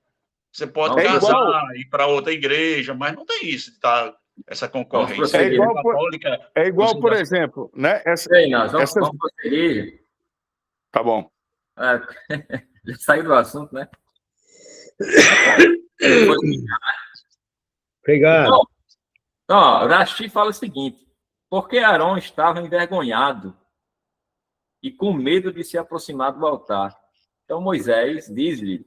Você pode casar, ir para outra igreja, mas não tem isso, tá? Essa concorrência. É igual, por exemplo, né? Vamos prosseguir. Tá bom. Já saiu do assunto, né? Obrigado. Então, Rashi fala o seguinte: porque Arão estava envergonhado e com medo de se aproximar do altar. Então Moisés diz-lhe: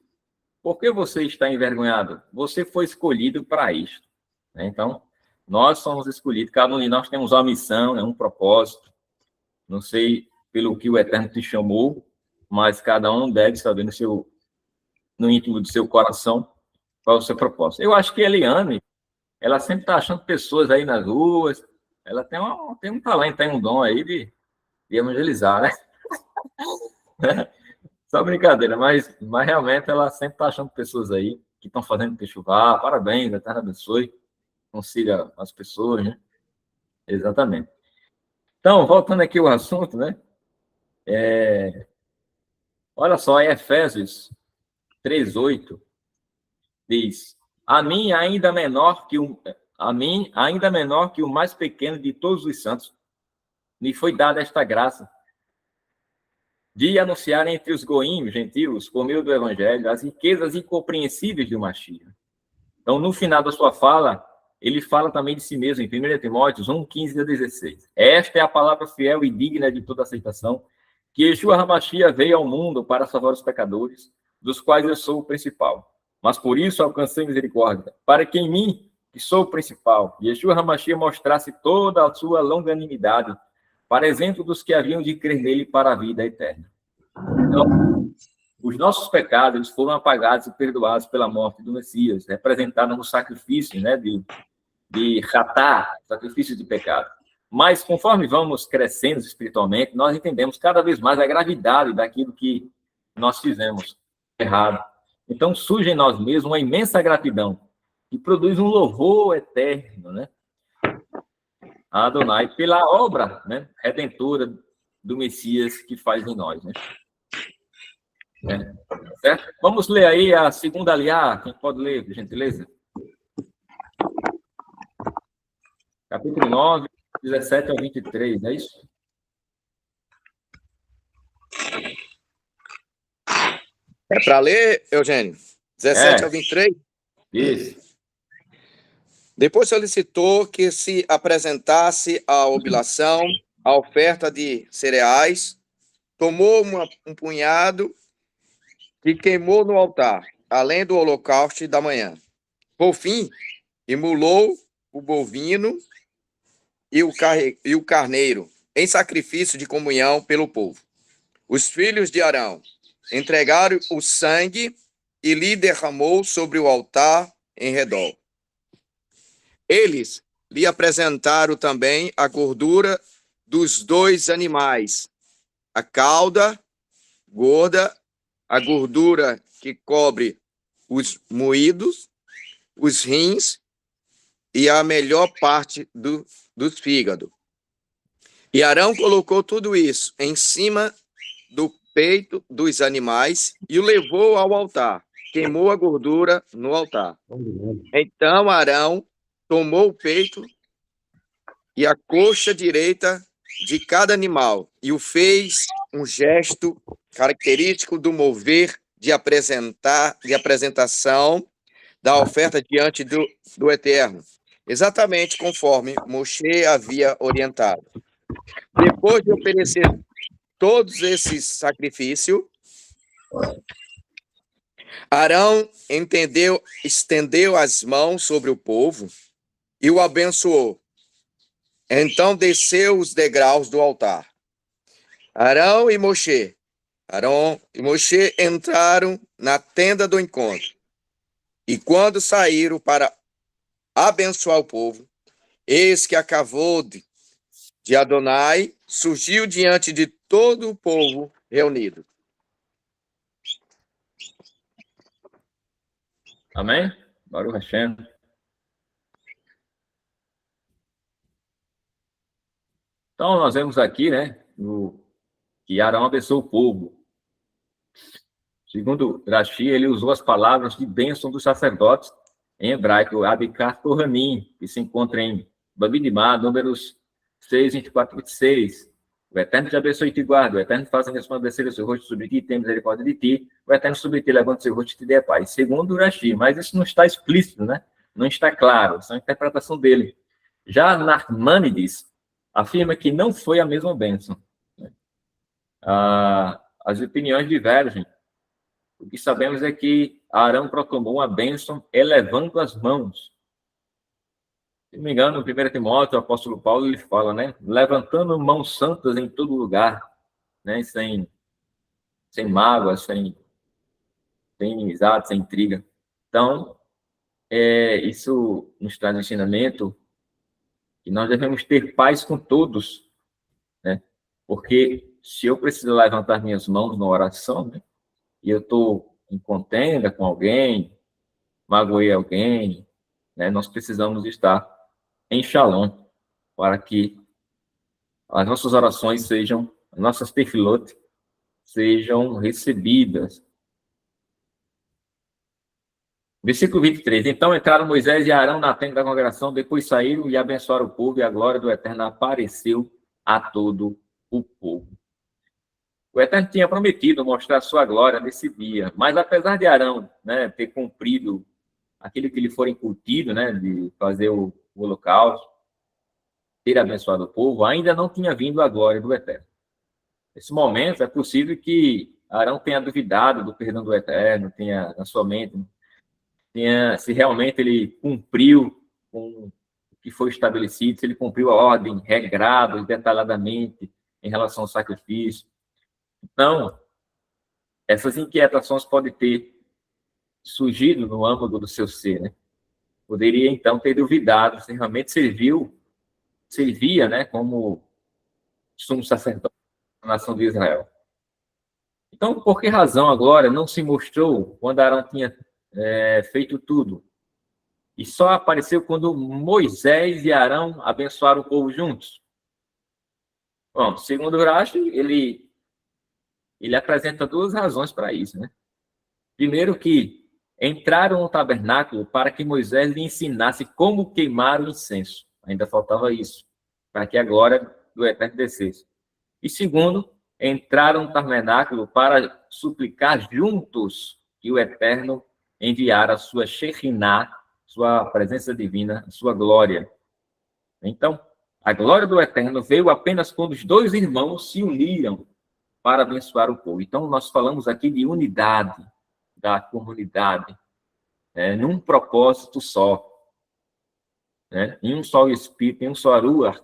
por que você está envergonhado? Você foi escolhido para isto. Então, nós somos escolhidos, cada um de nós temos uma missão, um propósito. Não sei pelo que o Eterno te chamou, mas cada um deve saber no íntimo do seu coração qual é o seu propósito. Eu acho que a Eliane, ela sempre está achando pessoas aí nas ruas, ela tem um talento, tem um dom aí de evangelizar, né? Só brincadeira, mas realmente ela sempre está achando pessoas aí que estão fazendo chuvar. Parabéns, Eterno abençoe, consiga as pessoas, né? Exatamente. Então, voltando aqui ao assunto, né? Olha só, em Efésios 3:8 diz: a mim ainda menor que o mais pequeno de todos os santos, me foi dada esta graça de anunciar entre os goim, gentios, por meio do evangelho, as riquezas incompreensíveis do Mashiach. Então, no final da sua fala, ele fala também de si mesmo, em 1 Timóteo 1:15-16. Esta é a palavra fiel e digna de toda aceitação, que Yeshua HaMashiach veio ao mundo para salvar os pecadores, dos quais eu sou o principal. Mas por isso alcancei misericórdia, para que em mim, que sou o principal, Yeshua HaMashiach mostrasse toda a sua longanimidade, para exemplo dos que haviam de crer nele para a vida eterna. Então, os nossos pecados eles foram apagados e perdoados pela morte do Messias, representado no sacrifício, né, de ratá, sacrifício de pecado. Mas, conforme vamos crescendo espiritualmente, nós entendemos cada vez mais a gravidade daquilo que nós fizemos errado. Então surge em nós mesmos uma imensa gratidão, que produz um louvor eterno, né, a Adonai pela obra, né, redentora do Messias que faz em nós, né? Certo? Vamos ler aí a segunda aliá. Quem pode ler, por gentileza? Capítulo 9, 17 ao 23, é isso? É para ler, Eugênio? 17 ao 23? Isso. Depois solicitou que se apresentasse a oblação, a oferta de cereais, tomou um punhado e queimou no altar, além do holocausto da manhã. Por fim, imolou o bovino e o carneiro em sacrifício de comunhão pelo povo. Os filhos de Arão entregaram o sangue e lhe derramou sobre o altar em redor. Eles lhe apresentaram também a gordura dos 2 animais, a cauda gorda, a gordura que cobre os moídos, os rins e a melhor parte do fígado. E Arão colocou tudo isso em cima do peito dos animais e o levou ao altar. Queimou a gordura no altar. Então Arão tomou o peito e a coxa direita de cada animal e o fez um gesto característico do mover de apresentação da oferta diante do Eterno, exatamente conforme Moshe havia orientado. Depois de oferecer todos esses sacrifícios, Arão estendeu as mãos sobre o povo e o abençoou. Então desceu os degraus do altar. Arão e Moshe entraram na tenda do encontro. E quando saíram para abençoar o povo, eis que a kavod de Adonai surgiu diante de todo o povo reunido. Amém? Baruch Hashem. Então, nós vemos aqui, né, que Arão abençoou o povo. Segundo Rashi, ele usou as palavras de bênção dos sacerdotes em hebraico, Abikat Kohanim, que se encontra em Bamidbar, números 6, 24 e 26. O Eterno te abençoe e te guarda. O Eterno faça resplandecer o seu rosto sobre ti, tem misericórdia de ti. O Eterno sobre ti levanta o seu rosto e te dê paz. Segundo Rashi, mas isso não está explícito, né? Não está claro. Isso é uma interpretação dele. Já Nachmanides afirma que não foi a mesma bênção. As opiniões divergem. O que sabemos é que Arão proclamou uma bênção elevando as mãos. Se não me engano, no 1 Timóteo, o apóstolo Paulo, ele fala, né? Levantando mãos santas em todo lugar, né? Sem mágoa, sem inimizade, sem intriga. Então, isso nos traz um ensinamento que nós devemos ter paz com todos, né? Porque se eu preciso levantar minhas mãos na oração, né? E eu estou em contenda com alguém, magoei alguém, né? Nós precisamos estar em shalom, para que as nossas orações sejam, as nossas tefilot, sejam recebidas. Versículo 23. Então entraram Moisés e Arão na tenda da congregação, depois saíram e abençoaram o povo, e a glória do Eterno apareceu a todo o povo. O Eterno tinha prometido mostrar sua glória nesse dia, mas apesar de Arão, né, ter cumprido aquilo que lhe for incutido, né, de fazer o holocausto, ter abençoado o povo, ainda não tinha vindo a glória do Eterno. Nesse momento, é possível que Arão tenha duvidado do perdão do Eterno, tenha na sua mente, se realmente ele cumpriu com o que foi estabelecido, se ele cumpriu a ordem regrada e detalhadamente em relação ao sacrifício. Então, essas inquietações podem ter surgido no âmago do seu ser, né? Poderia, então, ter duvidado se realmente servia, né, como sumo sacerdote da nação de Israel. Então, por que razão a glória não se mostrou quando Arão tinha feito tudo? E só apareceu quando Moisés e Arão abençoaram o povo juntos? Bom, segundo o Rashi, ele apresenta duas razões para isso, né? Primeiro que entraram no tabernáculo para que Moisés lhe ensinasse como queimar o incenso. Ainda faltava isso, para que a glória do Eterno descesse. E segundo, entraram no tabernáculo para suplicar juntos que o Eterno enviara a sua Shekhinah, sua presença divina, a sua glória. Então, a glória do Eterno veio apenas quando os dois irmãos se uniram para abençoar o povo. Então, nós falamos aqui de unidade da comunidade, num propósito só, em um só Espírito, em um só Ruach.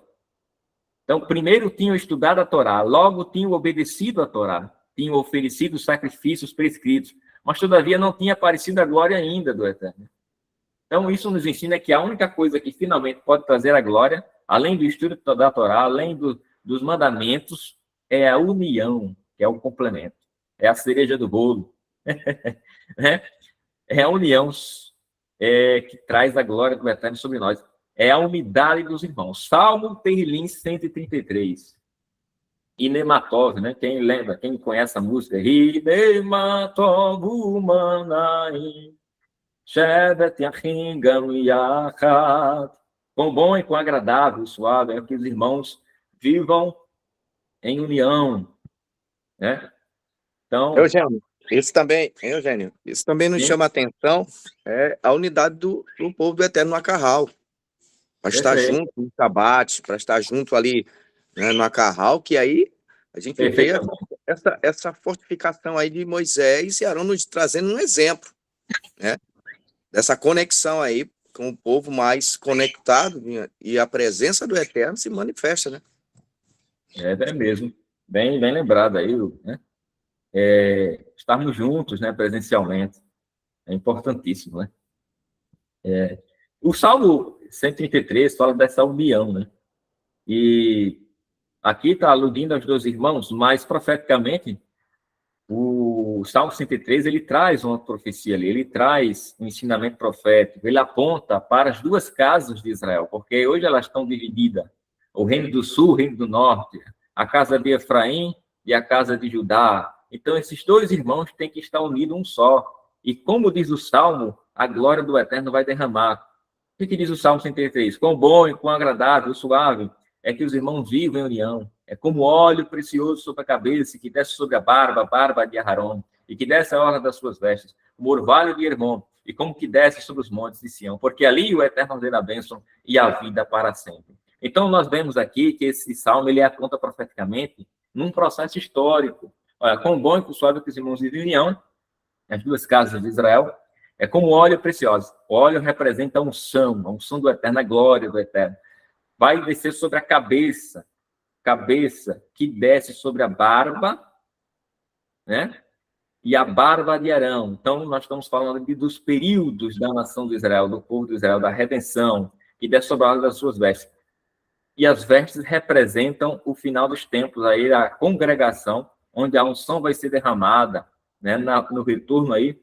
Então, primeiro tinham estudado a Torá, logo tinham obedecido a Torá, tinham oferecido os sacrifícios prescritos, mas, todavia, não tinha aparecido a glória ainda do Eterno. Então, isso nos ensina que a única coisa que finalmente pode trazer a glória, além do estudo da Torá, além dos mandamentos, é a união, que é o complemento, é a cereja do bolo. É a união que traz a glória do Eterno sobre nós. É a unidade dos irmãos. Salmo Terrilim 133. Inematov, né? Quem lembra, quem conhece a música? Inematov Umanaim Shevet Yachim Gam Yachad. Quão bom e quão agradável, suave é que os irmãos vivam em união, né? Então, Eugênio, isso também nos sim, chama a atenção, a unidade do povo do Eterno no Acarral, para estar perfeito, junto no Shabat, para estar junto ali, né, no Acarral, que aí a gente vê perfeitamente. essa fortificação aí de Moisés e Arão nos trazendo um exemplo, né, dessa conexão aí com o povo mais conectado, e a presença do Eterno se manifesta, né? É mesmo. Bem lembrado aí, né? Estarmos juntos, né, presencialmente. É importantíssimo, né? O Salmo 133 fala dessa união, né? E aqui está aludindo aos dois irmãos, mas profeticamente, o Salmo 103, ele traz uma profecia ali, ele traz um ensinamento profético, ele aponta para as duas casas de Israel, porque hoje elas estão divididas, o reino do sul, o reino do norte, a casa de Efraim e a casa de Judá. Então, esses dois irmãos têm que estar unidos um só. E como diz o Salmo, a glória do Eterno vai derramar. O que diz o Salmo 103? Quão bom e quão agradável, suave é que os irmãos vivam em união. É como óleo precioso sobre a cabeça, que desce sobre a barba de Aharon, e que desce a orla das suas vestes, como orvalho de Hermon, e como que desce sobre os montes de Sião, porque ali o Eterno deu a bênção e a vida para sempre. Então, nós vemos aqui que esse salmo, ele aponta profeticamente num processo histórico. Olha, quão bom e quão suave que os irmãos vivem em união, as duas casas de Israel, é como óleo precioso. O óleo representa a unção do Eterno, a glória do Eterno. Vai descer sobre a cabeça que desce sobre a barba, né? E a barba de Arão. Então, nós estamos falando aqui dos períodos da nação de Israel, do povo de Israel, da redenção, que desce sobre a barba das suas vestes. E as vestes representam o final dos tempos, aí a congregação, onde a unção vai ser derramada, né? No retorno aí,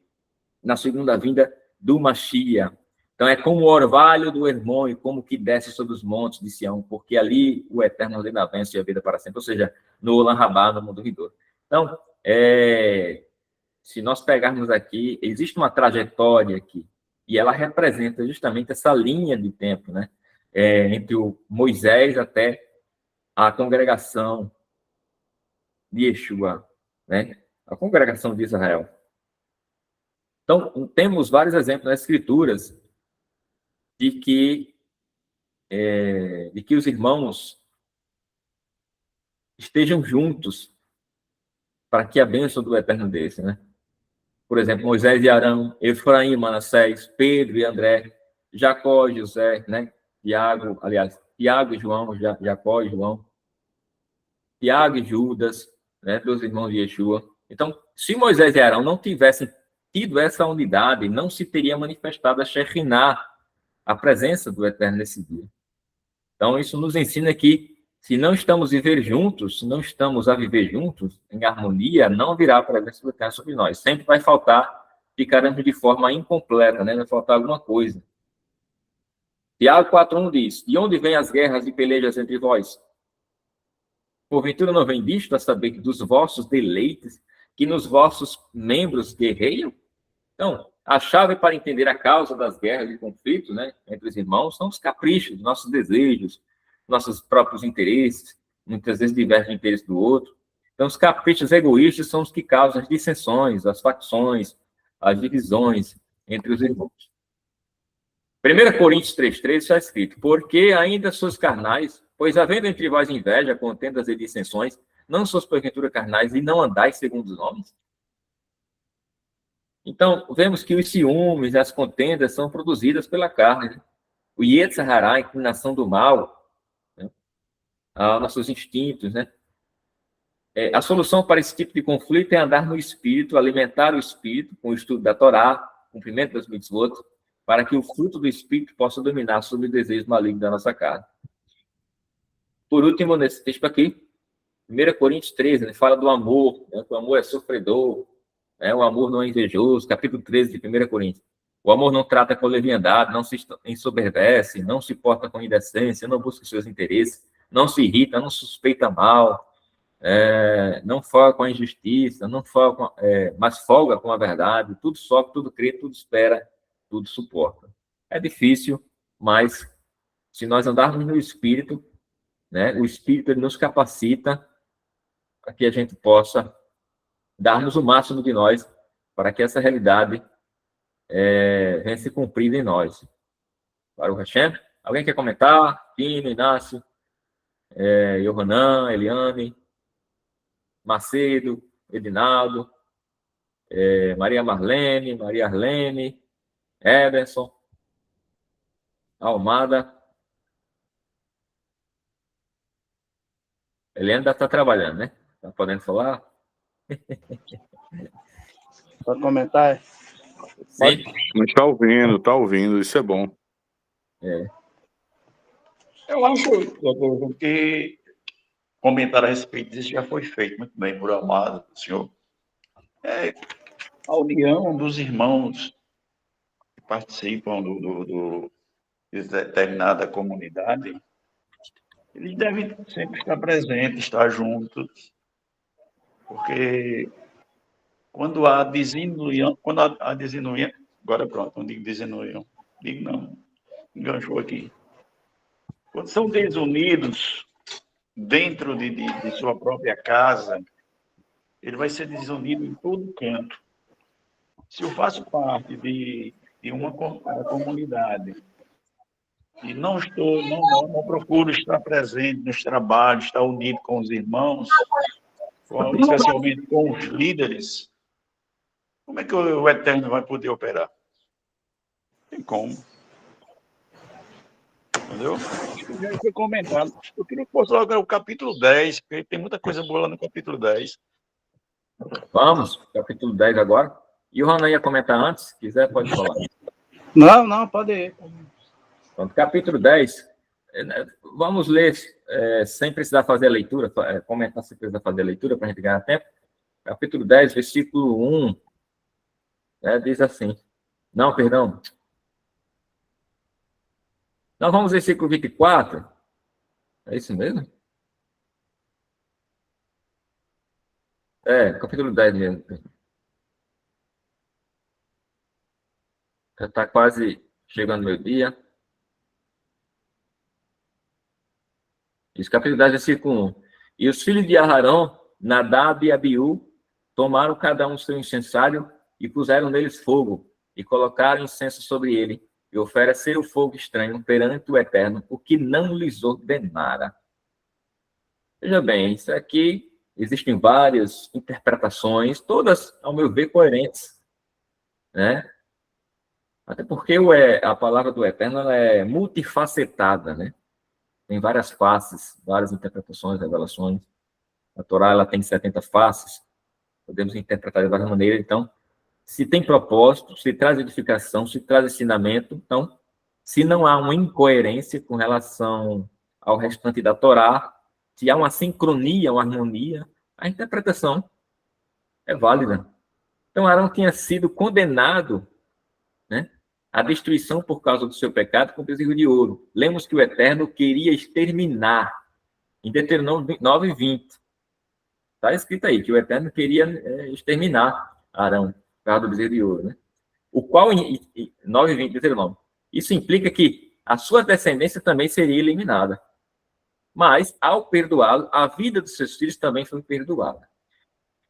na segunda vinda do Mashiach. Então, é como o orvalho do Hermon e como que desce sobre os montes de Sião, porque ali o Eterno ordena a bênção e a vida para sempre, ou seja, no Olam Rabá, no mundo vindouro. Então, se nós pegarmos aqui, existe uma trajetória aqui, e ela representa justamente essa linha de tempo, né? Entre o Moisés até a congregação de Yeshua, né? A congregação de Israel. Então, temos vários exemplos nas Escrituras de que os irmãos estejam juntos para que a bênção do Eterno desça, né? Por exemplo, Moisés e Arão, Efraim, Manassés, Pedro e André, Jacó e José, né? Tiago e João, Jacó e João, Tiago e Judas, né? Dos irmãos de Yeshua. Então, se Moisés e Arão não tivessem tido essa unidade, não se teria manifestado a Shekhinah, a presença do Eterno nesse dia. Então, isso nos ensina que Se não estamos viver juntos, se não estamos a viver juntos, em harmonia, não virá a presença do Eterno sobre nós. Sempre vai faltar, ficaremos de forma incompleta, né? Vai faltar alguma coisa. Tiago 4:1 diz: de onde vêm as guerras e pelejas entre vós? Porventura não vem disto a saber que dos vossos deleites, que nos vossos membros guerreiam? Então, a chave para entender a causa das guerras e conflitos, né, entre os irmãos são os caprichos, nossos desejos, nossos próprios interesses, muitas vezes divergem do interesse do outro. Então, os caprichos egoístas são os que causam as dissensões, as facções, as divisões entre os irmãos. 1 Coríntios 3:13 está escrito: porque ainda sois carnais, pois havendo entre vós inveja, contendas e dissensões, não sois porventura carnais e não andais segundo os homens? Então, vemos que os ciúmes, as contendas são produzidas pela carne. Né? O Yetzer Hará, a inclinação do mal, né? Nossos instintos, né? A solução para esse tipo de conflito é andar no espírito, alimentar o espírito com o estudo da Torá, cumprimento das mitzvot, para que o fruto do espírito possa dominar sobre o desejo maligno da nossa carne. Por último, nesse texto aqui, 1 Coríntios 13, ele fala do amor, né? Que o amor é sofredor, né? O amor não é invejoso, capítulo 13 de 1 Coríntios. O amor não trata com leviandade, não se ensoberbece, não se porta com indecência, não busca seus interesses, não se irrita, não suspeita mal, não folga com a injustiça, não folga mas folga com a verdade, tudo sofre, tudo crê, tudo espera, tudo suporta. É difícil, mas se nós andarmos no Espírito, né, o Espírito ele nos capacita para que a gente possa darmos o máximo de nós para que essa realidade venha se cumprir em nós. Para o Hashem, alguém quer comentar? Tino, Inácio, Yohanan, Eliane, Macedo, Edinaldo, Maria Marlene, Maria Arlene, Ederson, Almada. Ele ainda está trabalhando, né? Está podendo falar? Pode comentar? Sim. Mas tá ouvindo, isso é bom. Eu acho, doutor, que comentar a respeito disso já foi feito muito bem por Amado, senhor. A união dos irmãos que participam de determinada comunidade, eles devem sempre estar presentes, estar juntos, porque quando há desunião, agora pronto, não digo desunião, enganchou aqui. Quando são desunidos dentro de sua própria casa, ele vai ser desunido em todo canto. Se eu faço parte de uma comunidade e não procuro estar presente nos trabalhos, estar unido com os irmãos, especialmente com os líderes, como é que o Eterno vai poder operar? Tem como. Entendeu? Acho que já foi comentado. Eu queria que fosse logo o capítulo 10, porque tem muita coisa boa lá no capítulo 10. Vamos, capítulo 10 agora. E o Ronan ia comentar antes, se quiser, pode falar. Não, pode ir. Então, capítulo 10, vamos ler sem precisar fazer a leitura, comentar sem precisar fazer a leitura, para a gente ganhar tempo. Capítulo 10, versículo 1, diz assim. Não, perdão. Nós vamos ao versículo 24. É isso mesmo? Capítulo 10 mesmo. Já está quase chegando o meu dia. Isso, capítulo 10, versículo 1. E os filhos de Aarão, Nadab e Abiú, tomaram cada um seu incensário e puseram neles fogo, e colocaram incenso sobre ele, e ofereceram fogo estranho perante o Eterno, o que não lhes ordenara. Veja bem, isso aqui, existem várias interpretações, todas, ao meu ver, coerentes, né? Até porque a palavra do Eterno ela é multifacetada, né? Tem várias faces, várias interpretações, revelações. A Torá ela tem 70 faces, podemos interpretar de várias maneiras. Então, se tem propósito, se traz edificação, se traz ensinamento, então, se não há uma incoerência com relação ao restante da Torá, se há uma sincronia, uma harmonia, a interpretação é válida. Então, Arão tinha sido condenado, né, à destruição por causa do seu pecado com bezerro de ouro. Lemos que o Eterno queria exterminar, em Deuteronômio 9:20. Está escrito aí que o Eterno queria exterminar Arão, por causa do bezerro de ouro, né? O qual, 9:20, Deuteronômio. Isso implica que a sua descendência também seria eliminada. Mas, ao perdoá-lo, a vida dos seus filhos também foi perdoada.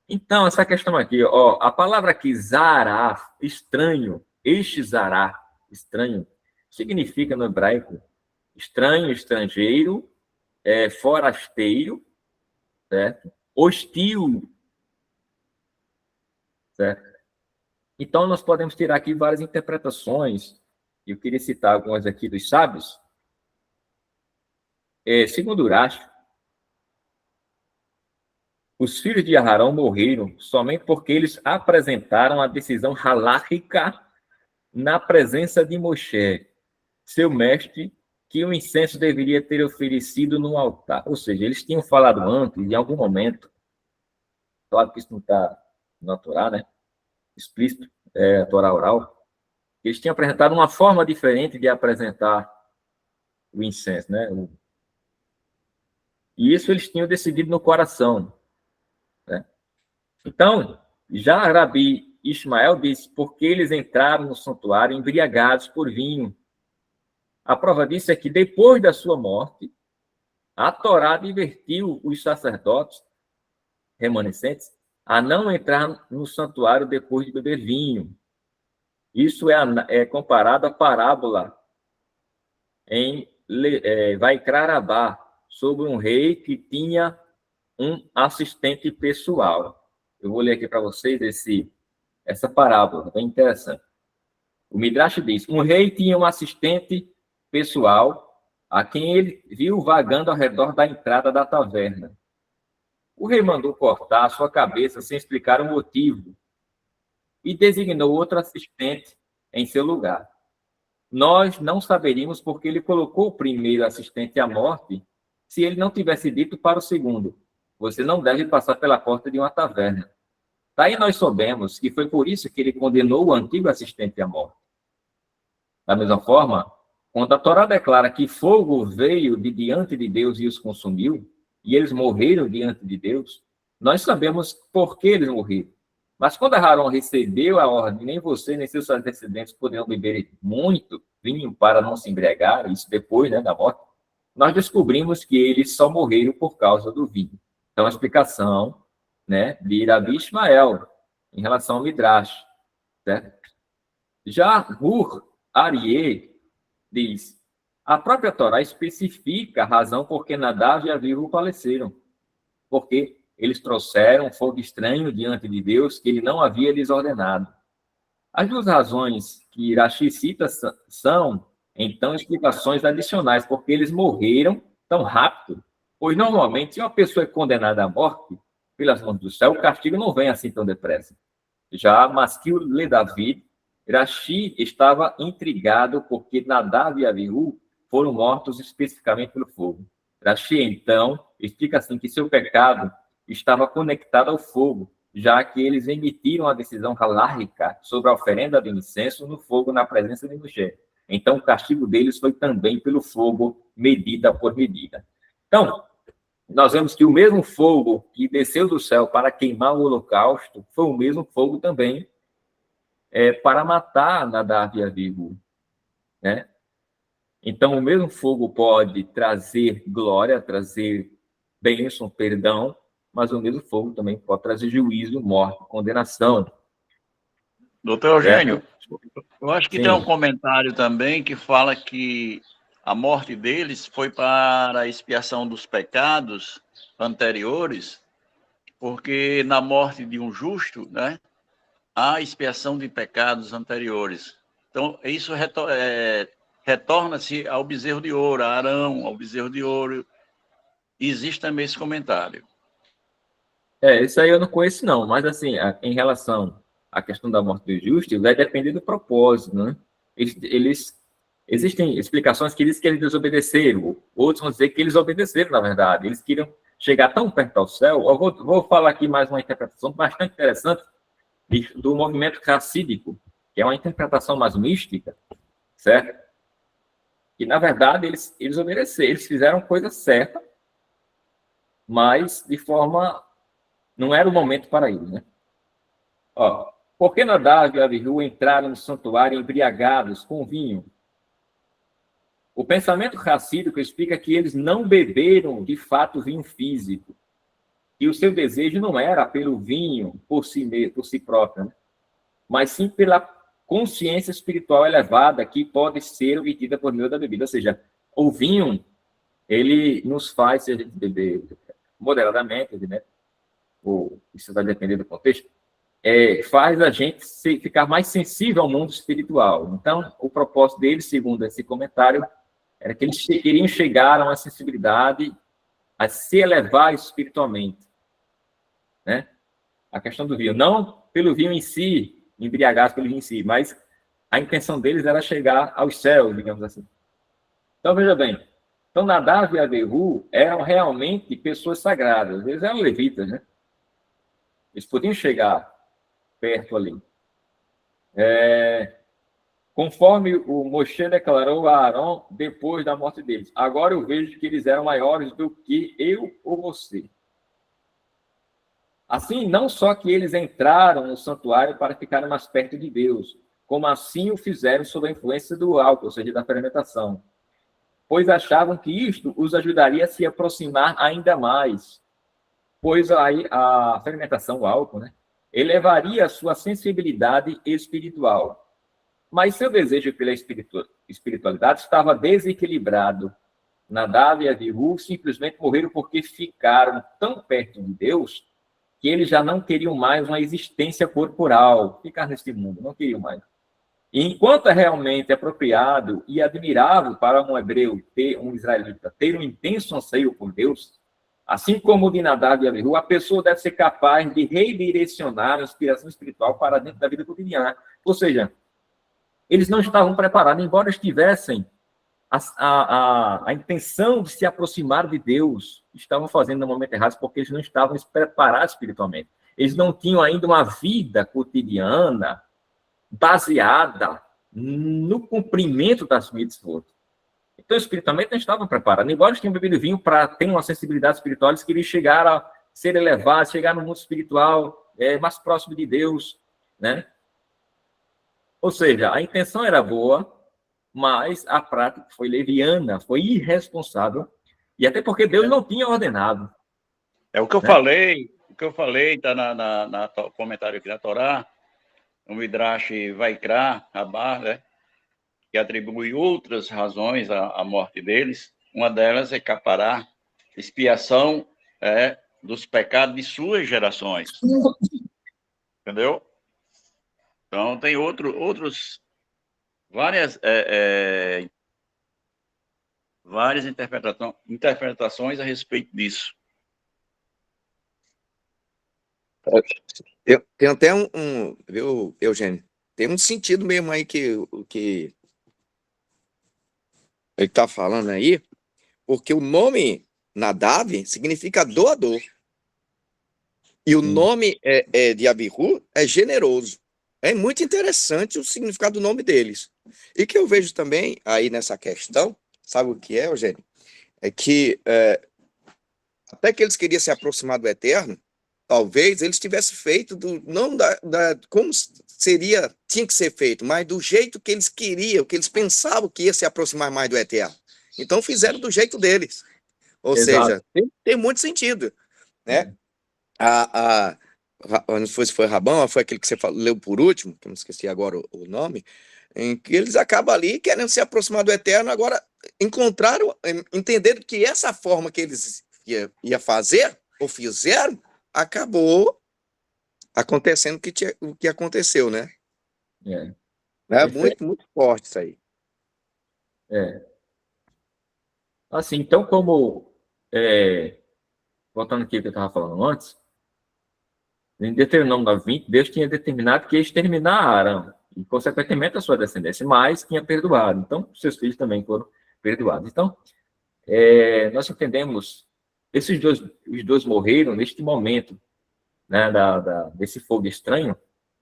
Então, essa questão aqui, ó, a palavra aqui, zará, estranho, este zará, estranho, significa no hebraico estranho, estrangeiro, forasteiro, certo? Hostil, certo? Então, nós podemos tirar aqui várias interpretações. Eu queria citar algumas aqui dos sábios. Segundo Urash, os filhos de Aharão morreram somente porque eles apresentaram a decisão halárrica na presença de Moshe, seu mestre, que o incenso deveria ter oferecido no altar. Ou seja, eles tinham falado antes, em algum momento, claro que isso não está na Torá, né? Explícito, a Torá oral, eles tinham apresentado uma forma diferente de apresentar o incenso, né? E isso eles tinham decidido no coração, né? Então, já Rabi Ismael disse, porque eles entraram no santuário embriagados por vinho. A prova disso é que depois da sua morte, a Torá advertiu os sacerdotes remanescentes a não entrar no santuário depois de beber vinho. Isso é comparado à parábola em Vaikra Rabá, sobre um rei que tinha um assistente pessoal. Eu vou ler aqui para vocês essa parábola, bem interessante. O Midrash diz, um rei tinha um assistente pessoal a quem ele viu vagando ao redor da entrada da taverna. O rei mandou cortar a sua cabeça sem explicar o motivo e designou outro assistente em seu lugar. Nós não saberíamos porque ele colocou o primeiro assistente à morte se ele não tivesse dito para o segundo, você não deve passar pela porta de uma taverna. Daí nós soubemos que foi por isso que ele condenou o antigo assistente à morte. Da mesma forma, quando a Torá declara que fogo veio de diante de Deus e os consumiu, e eles morreram diante de Deus, nós sabemos por que eles morreram. Mas quando Aharon recebeu a ordem, nem você nem seus descendentes poderiam beber muito vinho para não se embriagar, isso depois, né, da morte, nós descobrimos que eles só morreram por causa do vinho. Então, a explicação, né, de Rabi Ismael em relação ao Midrash, certo? Já Hur Aryeh diz, a própria Torá especifica a razão por que Nadav e Abiú faleceram, porque eles trouxeram um fogo estranho diante de Deus que ele não havia lhes ordenado. As duas razões que Irashi cita são, então, explicações adicionais, porque eles morreram tão rápido, pois normalmente, se uma pessoa é condenada à morte pelas mãos do céu, o castigo não vem assim tão depressa. Já Maskil Le David, Irashi estava intrigado porque Nadav e Abiú foram mortos especificamente pelo fogo. Irashi, então, explica assim que seu pecado estava conectado ao fogo, já que eles emitiram a decisão halárrica sobre a oferenda de incenso no fogo na presença de Moshe. Então, o castigo deles foi também pelo fogo, medida por medida. Então, nós vemos que o mesmo fogo que desceu do céu para queimar o holocausto foi o mesmo fogo também para matar Nadav e Abiú, né? Então, o mesmo fogo pode trazer glória, trazer bênção, perdão, mas o mesmo fogo também pode trazer juízo, morte, condenação. Doutor Eugênio, eu acho que Sim. tem um comentário também que fala que a morte deles foi para a expiação dos pecados anteriores, porque na morte de um justo, né, há expiação de pecados anteriores. Então, isso retorna-se ao bezerro de ouro, a Arão, ao bezerro de ouro. Existe também esse comentário. Isso aí eu não conheço, não, mas assim, em relação à questão da morte do justo, vai depender do propósito, né? Eles Existem explicações que dizem que eles desobedeceram, outros vão dizer que eles obedeceram, na verdade. Eles queriam chegar tão perto ao céu. Eu vou falar aqui mais uma interpretação bastante interessante do movimento racídico, que é uma interpretação mais mística, certo? Que, na verdade, eles obedeceram, eles fizeram a coisa certa, mas de forma... Não era o momento para eles, né? Ó, porque Nadav e Abihu entraram no santuário embriagados com vinho? O pensamento racídico explica que eles não beberam, de fato, vinho físico. E o seu desejo não era pelo vinho por si próprio, né? Mas sim pela consciência espiritual elevada que pode ser obtida por meio da bebida. Ou seja, o vinho, ele nos faz, se a gente beber moderadamente, né? Ou isso vai depender do contexto, faz a gente ficar mais sensível ao mundo espiritual. Então, o propósito deles, segundo esse comentário, era que eles queriam chegar a uma sensibilidade a se elevar espiritualmente, né? A questão do vinho, não pelo vinho em si, embriagados pelo vinho em si, mas a intenção deles era chegar aos céus, digamos assim. Então, veja bem, então Nadav e Abihu eram realmente pessoas sagradas, eles eram levitas, né? Eles podiam chegar perto ali. Conforme o Moshe declarou a Arão depois da morte deles. Agora eu vejo que eles eram maiores do que eu ou você. Assim, não só que eles entraram no santuário para ficarem mais perto de Deus, como assim o fizeram sob a influência do álcool, ou seja, da fermentação. Pois achavam que isto os ajudaria a se aproximar ainda mais. Pois aí a fermentação, o álcool, né, elevaria a sua sensibilidade espiritual. Mas seu desejo pela espiritualidade estava desequilibrado. Nadav e Abihu simplesmente morreram porque ficaram tão perto de Deus que eles já não queriam mais uma existência corporal, ficar neste mundo, não queriam mais. E enquanto é realmente apropriado e admirável para um hebreu, um israelita, ter um intenso anseio por Deus, assim como o de Nadav e Abihu, a pessoa deve ser capaz de redirecionar a inspiração espiritual para dentro da vida cotidiana. Ou seja, eles não estavam preparados, embora estivessem a intenção de se aproximar de Deus, estavam fazendo no momento errado, porque eles não estavam preparados espiritualmente. Eles não tinham ainda uma vida cotidiana baseada no cumprimento das mitzvot. Então, espiritualmente, não estavam preparados. Embora eles tenham bebido vinho para ter uma sensibilidade espiritual, eles queriam chegar a ser elevados, chegar no mundo espiritual, mais próximo de Deus, né? Ou seja, a intenção era boa, mas a prática foi leviana, foi irresponsável, e até porque Deus não tinha ordenado. É o que eu falei, está no comentário aqui da Torá, no Midrash Vaikra, Rabá, né, que atribui outras razões à morte deles. Uma delas é caparar expiação dos pecados de suas gerações. Entendeu? Então, tem várias interpretações a respeito disso. Tem até viu, Eugênio? Tem um sentido mesmo aí que ele está falando aí, porque o nome Nadav significa doador. E o nome de Abihu é generoso. É muito interessante o significado do nome deles. E que eu vejo também aí nessa questão, sabe o que é, Eugênio? É que até que eles queriam se aproximar do Eterno, talvez eles tivessem feito não como tinha que ser feito, mas do jeito que eles queriam, que eles pensavam que ia se aproximar mais do Eterno. Então fizeram do jeito deles. Ou Exato. seja, tem muito sentido, né? Não sei se foi Rabão, ou foi aquele que você leu por último, que eu não esqueci agora o nome, em que eles acabam ali querendo se aproximar do Eterno, agora entenderam que essa forma que eles ia fazer, ou fizeram, acabou acontecendo o que aconteceu, né? Muito, muito forte isso aí. Assim, então, voltando aqui ao que eu estava falando antes, em Deuteronômio 20, Deus tinha determinado que ia exterminar Arão. e, consequentemente, a sua descendência, mas tinha perdoado. Então, seus filhos também foram perdoados. Então, nós entendemos, os dois morreram neste momento, né, desse fogo estranho,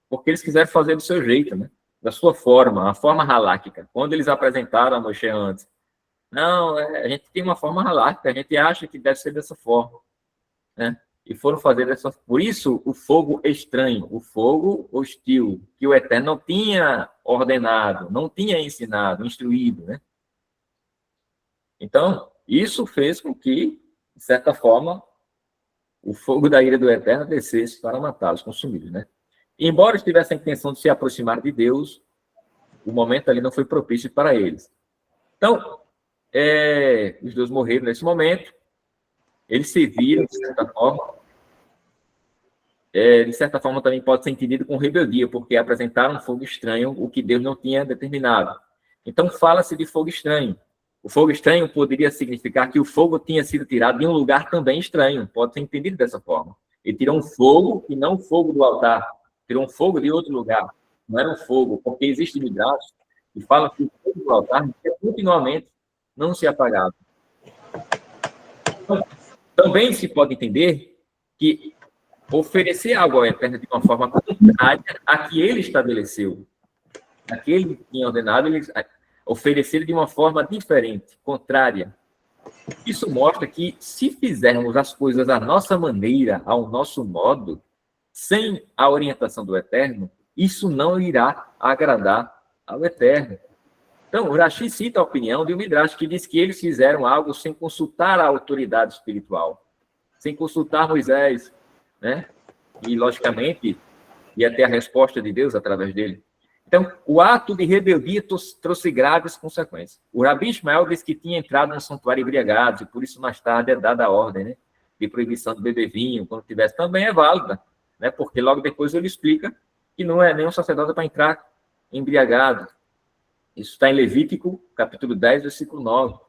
porque eles quiseram fazer do seu jeito, né, da sua forma, a forma halástica. Quando eles apresentaram a Moshe antes, não, a gente tem uma forma halástica, a gente acha que deve ser dessa forma, né? E foram fazer dessa. Por isso, o fogo estranho, o fogo hostil, que o Eterno não tinha ordenado, não tinha ensinado, instruído, né? Então, isso fez com que, de certa forma, o fogo da ira do Eterno descesse para matá-los, consumi-los, né? Embora eles tivessem a intenção de se aproximar de Deus, o momento ali não foi propício para eles. Então, os dois morreram nesse momento, eles se viram, de certa forma também pode ser entendido com rebeldia, porque apresentaram um fogo estranho, o que Deus não tinha determinado. Então, fala-se de fogo estranho. O fogo estranho poderia significar que o fogo tinha sido tirado de um lugar também estranho, pode ser entendido dessa forma. Ele tirou um fogo, e não o fogo do altar, tirou um fogo de outro lugar, não era um fogo, porque existe midrash que fala que o fogo do altar continuamente não se apagava. Então, também se pode entender que oferecer algo ao Eterno de uma forma contrária a que ele estabeleceu, a que ele tinha ordenado, ele oferecer de uma forma diferente, contrária. Isso mostra que, se fizermos as coisas à nossa maneira, ao nosso modo, sem a orientação do Eterno, isso não irá agradar ao Eterno. Então, o Rashi cita a opinião de um Midrash que diz que eles fizeram algo sem consultar a autoridade espiritual, sem consultar Moisés, né? E, logicamente, ia ter a resposta de Deus através dele. Então, o ato de rebeldia trouxe graves consequências. O Rabi Ishmael disse que tinha entrado no santuário embriagado, e por isso mais tarde é dada a ordem, né, de proibição de beber vinho, quando tivesse, também é válida, né, porque logo depois ele explica que não é nenhum sacerdote para entrar embriagado. Isso está em Levítico, capítulo 10, versículo 9.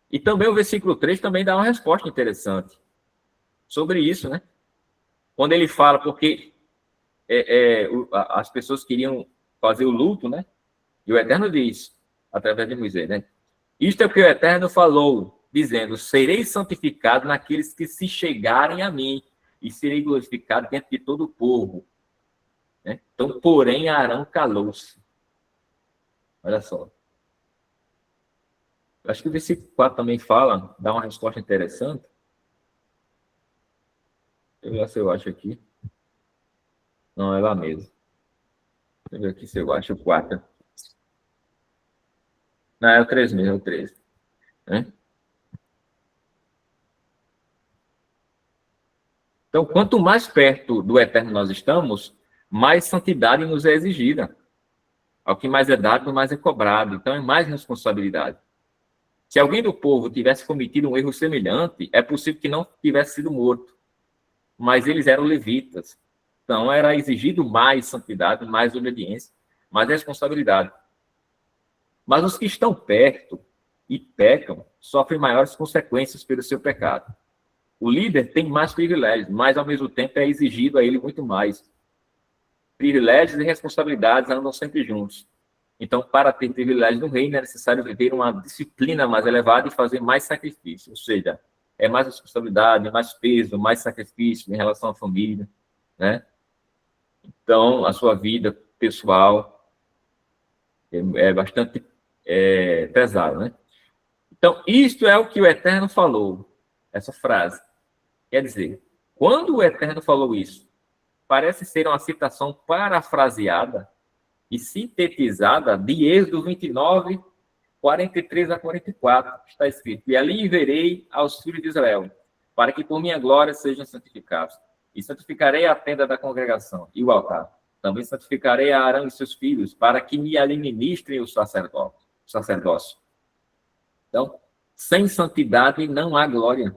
E também o versículo 3 também dá uma resposta interessante sobre isso, né? Quando ele fala, porque as pessoas queriam fazer o luto, né? E o Eterno diz, através de Moisés, né? Isto é o que o Eterno falou, dizendo, serei santificado naqueles que se chegarem a mim, e serei glorificado diante de todo o povo. Né? Então, porém, Arão calou-se. Olha só. Eu acho que o versículo 4 também fala, dá uma resposta interessante. Deixa eu ver se eu acho aqui. Não, é lá mesmo. Deixa eu ver aqui se eu acho o 4. Não, é o 3 mesmo, é o 3. Né? Então, quanto mais perto do Eterno nós estamos, mais santidade nos é exigida. Ao que mais é dado, mais é cobrado. Então, é mais responsabilidade. Se alguém do povo tivesse cometido um erro semelhante, é possível que não tivesse sido morto. Mas eles eram levitas. Então, era exigido mais santidade, mais obediência, mais responsabilidade. Mas os que estão perto e pecam, sofrem maiores consequências pelo seu pecado. O líder tem mais privilégios, mas, ao mesmo tempo, é exigido a ele muito mais. Privilégios e responsabilidades andam sempre juntos. Então, para ter privilégios no reino, é necessário viver uma disciplina mais elevada e fazer mais sacrifício. Ou seja, é mais responsabilidade, mais peso, mais sacrifício em relação à família, né? Então, a sua vida pessoal é bastante pesada, né? Então, isto é o que o Eterno falou, essa frase. Quer dizer, quando o Eterno falou isso, parece ser uma citação parafraseada e sintetizada de Êxodo 29, 43 a 44, está escrito, e ali verei aos filhos de Israel, para que por minha glória sejam santificados. E santificarei a tenda da congregação e o altar. Também santificarei a Arão e seus filhos, para que me ali ministrem o sacerdócio. Então, sem santidade não há glória.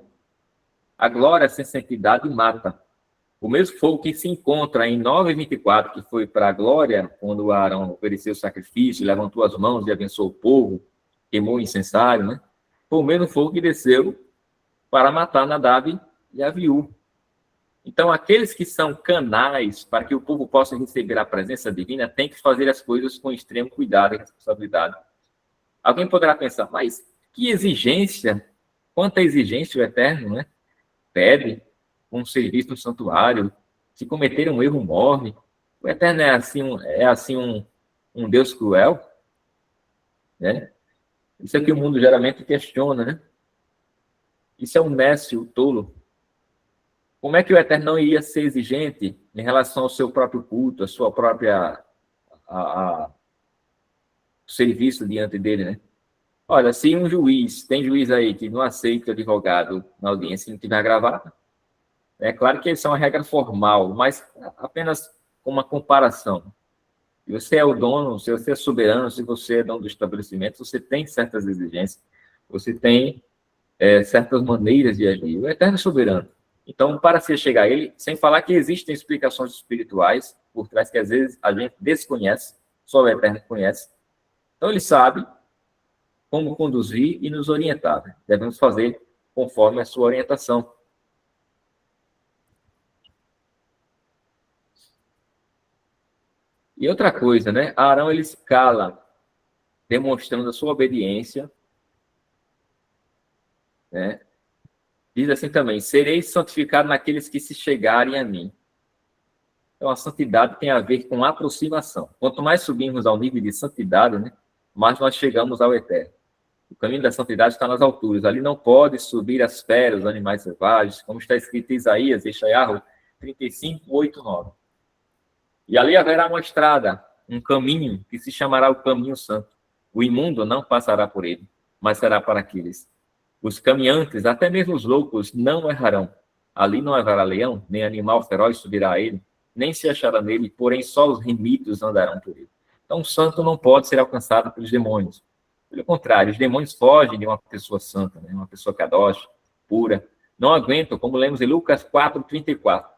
A glória sem santidade mata. O mesmo fogo que se encontra em 9:24, que foi para a glória, quando Arão ofereceu o sacrifício, levantou as mãos e abençoou o povo, queimou o incensário, né? Foi o mesmo fogo que desceu para matar Nadab e Abiú. Então, aqueles que são canais para que o povo possa receber a presença divina têm que fazer as coisas com extremo cuidado e responsabilidade. Alguém poderá pensar, mas que exigência, quanta exigência o Eterno, né? Pede um serviço no santuário, se cometer um erro, morre. O Eterno é assim um Deus cruel, né? Isso é que o mundo geralmente questiona, né? Isso é um nécio tolo. Como é que o Eterno não iria ser exigente em relação ao seu próprio culto, a sua própria serviço diante dele, né? Olha, se um juiz, tem juiz aí que não aceita o advogado na audiência e não tiver gravado, é claro que isso é uma regra formal, mas apenas uma comparação. Se você é o dono, se você é soberano, se você é dono do estabelecimento, você tem certas exigências, você tem certas maneiras de agir. O Eterno é soberano. Então, para se chegar a ele, sem falar que existem explicações espirituais por trás que às vezes a gente desconhece, só o Eterno conhece. Então, ele sabe como conduzir e nos orientar. Devemos fazer conforme a sua orientação. E outra coisa, né? Arão, ele se cala, demonstrando a sua obediência, né? Diz assim também, serei santificado naqueles que se chegarem a mim. Então, a santidade tem a ver com aproximação. Quanto mais subimos ao nível de santidade, né, mais nós chegamos ao Eterno. O caminho da santidade está nas alturas. Ali não pode subir as feras, os animais selvagens, como está escrito em Isaías, Eixaiarro 35, 8, 9. E ali haverá uma estrada, um caminho, que se chamará o caminho santo. O imundo não passará por ele, mas será para aqueles. Os caminhantes, até mesmo os loucos, não errarão. Ali não haverá leão, nem animal feroz subirá a ele, nem se achará nele, porém só os remidos andarão por ele. Então, o santo não pode ser alcançado pelos demônios. Pelo contrário, os demônios fogem de uma pessoa santa, né? Uma pessoa kadosh, pura. Não aguentam, como lemos em Lucas 4, 34.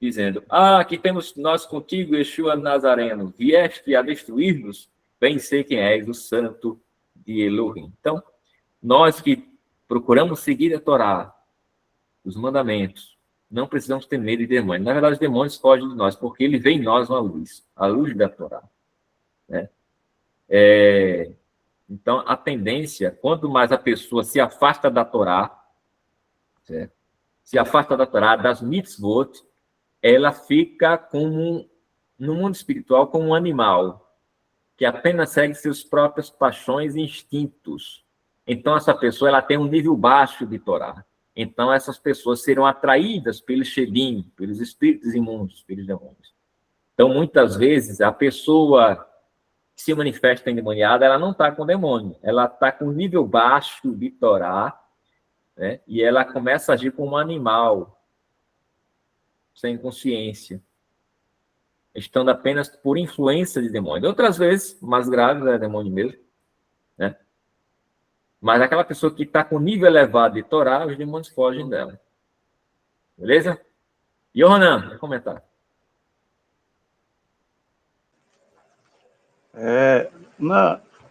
Dizendo, aqui temos nós contigo, Yeshua Nazareno, vieste a destruir-nos, bem sei quem és, o santo de Elohim. Então, nós que procuramos seguir a Torá, os mandamentos, não precisamos ter medo de demônios. Na verdade, os demônios fogem de nós, porque ele vê em nós uma luz, a luz da Torá. Né? Então, a tendência, quanto mais a pessoa se afasta da Torá, certo? Se afasta da Torá, das mitzvot, ela fica como, no mundo espiritual, como um animal, que apenas segue seus próprios paixões e instintos. Então, essa pessoa ela tem um nível baixo de Torá. Então, essas pessoas serão atraídas pelo Shedim, pelos espíritos imundos, pelos demônios. Então, muitas vezes, a pessoa que se manifesta endemoniada, ela não está com demônio, ela está com um nível baixo de Torá, né? E ela começa a agir como um animal, sem consciência, estando apenas por influência de demônio. Outras vezes, mais graves, é demônio mesmo, né? Mas aquela pessoa que está com nível elevado de Torá, os demônios fogem dela. Beleza? E o Ronan, vai comentar.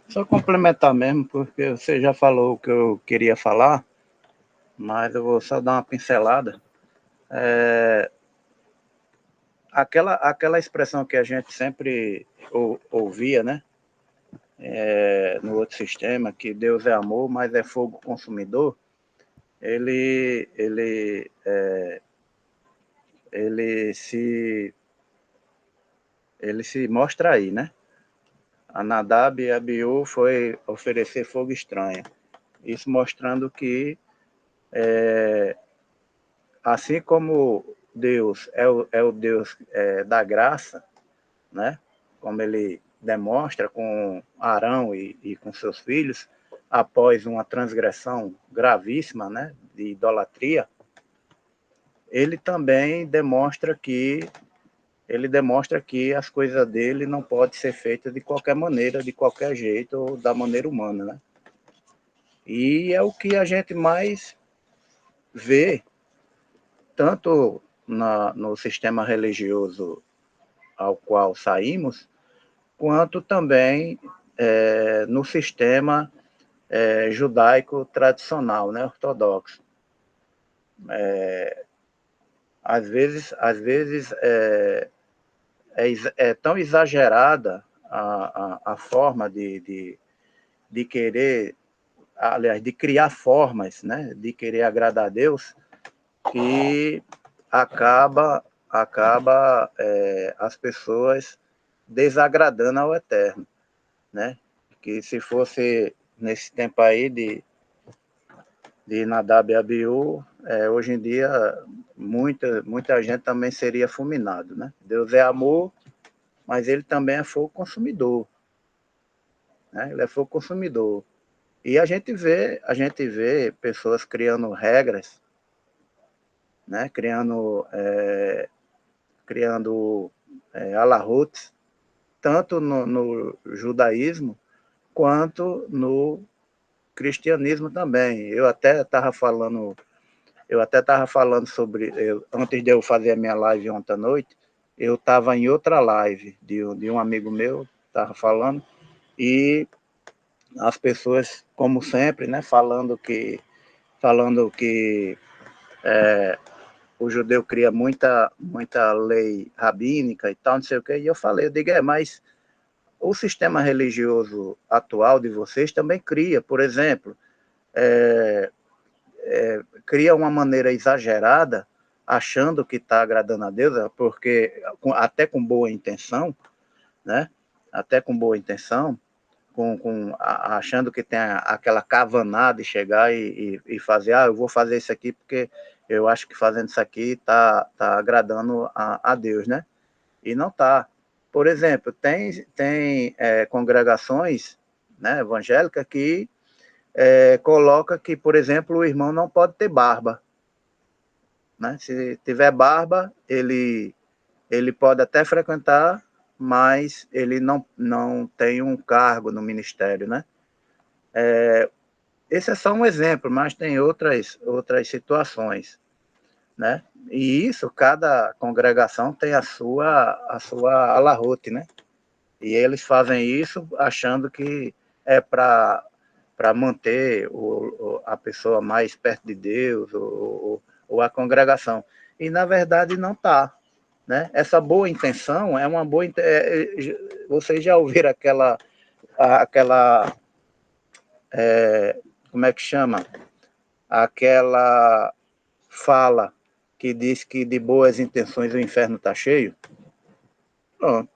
Só complementar mesmo, porque você já falou o que eu queria falar, mas eu vou só dar uma pincelada. Aquela expressão que a gente sempre ouvia, né? No outro sistema, que Deus é amor, mas é fogo consumidor, ele se mostra aí, né? A Nadab e Abiú foi oferecer fogo estranho. Isso mostrando que, assim como Deus é o Deus da graça, né? Como ele demonstra com Arão e com seus filhos, após uma transgressão gravíssima, né, de idolatria, ele também demonstra que as coisas dele não podem ser feitas de qualquer maneira, de qualquer jeito, ou da maneira humana, né? E é o que a gente mais vê, tanto no sistema religioso ao qual saímos, quanto também no sistema judaico tradicional, né, ortodoxo. às vezes é tão exagerada a forma de querer, aliás, de criar formas, né, de querer agradar a Deus, que acaba as pessoas desagradando ao Eterno, né? Que se fosse nesse tempo aí de Nadab e Abiú, hoje em dia muita gente também seria fulminado, né? Deus é amor, mas ele também é fogo consumidor, né? Ele é fogo consumidor. E a gente vê pessoas criando regras, né? Criando alahutes, tanto no judaísmo quanto no cristianismo também. Eu até estava falando sobre, antes de eu fazer a minha live ontem à noite, eu estava em outra live de um amigo meu, estava falando, e as pessoas, como sempre, né, falando que o judeu cria muita lei rabínica e tal, não sei o quê, e eu digo, mas o sistema religioso atual de vocês também cria, por exemplo, cria uma maneira exagerada, achando que está agradando a Deus, porque até com boa intenção, né? Até com boa intenção, achando que tem aquela cavanada de chegar e fazer, eu vou fazer isso aqui porque eu acho que fazendo isso aqui tá agradando a Deus, né? E não tá. Por exemplo, tem congregações, né, evangélicas que coloca que, por exemplo, o irmão não pode ter barba, né? Se tiver barba, ele pode até frequentar, mas ele não tem um cargo no ministério, né? Esse é só um exemplo, mas tem outras situações, né? E isso, cada congregação tem a sua alahote, né? E eles fazem isso achando que é para manter a pessoa mais perto de Deus ou a congregação. E, na verdade, não está, né? Essa boa intenção é uma boa... vocês já ouviram aquela como é que chama? Aquela fala que diz que de boas intenções o inferno está cheio? Pronto,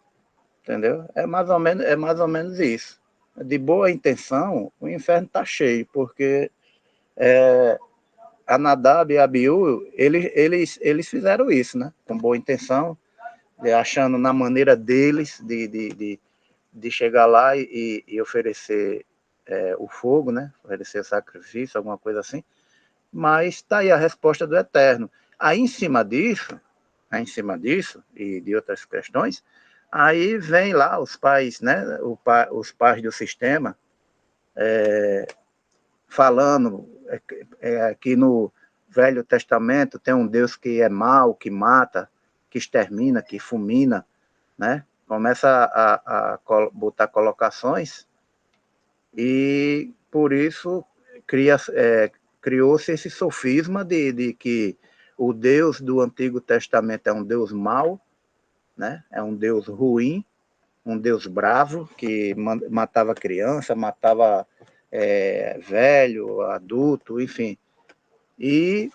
entendeu? É mais ou menos isso. De boa intenção, o inferno está cheio, porque a Nadab e a Abiú, eles fizeram isso, né? Com boa intenção, achando na maneira deles de chegar lá e oferecer o fogo, né? Oferecer o sacrifício, alguma coisa assim. Mas está aí a resposta do Eterno. Aí, em cima disso, e de outras questões, aí vem lá os pais, né? Os pais do sistema, falando que no Velho Testamento tem um Deus que é mau, que mata, que extermina, que fulmina, né? Começa a botar colocações e, por isso, criou-se esse sofisma de que o Deus do Antigo Testamento é um Deus mau, né? É um Deus ruim, um Deus bravo, que matava criança, matava velho, adulto, enfim. E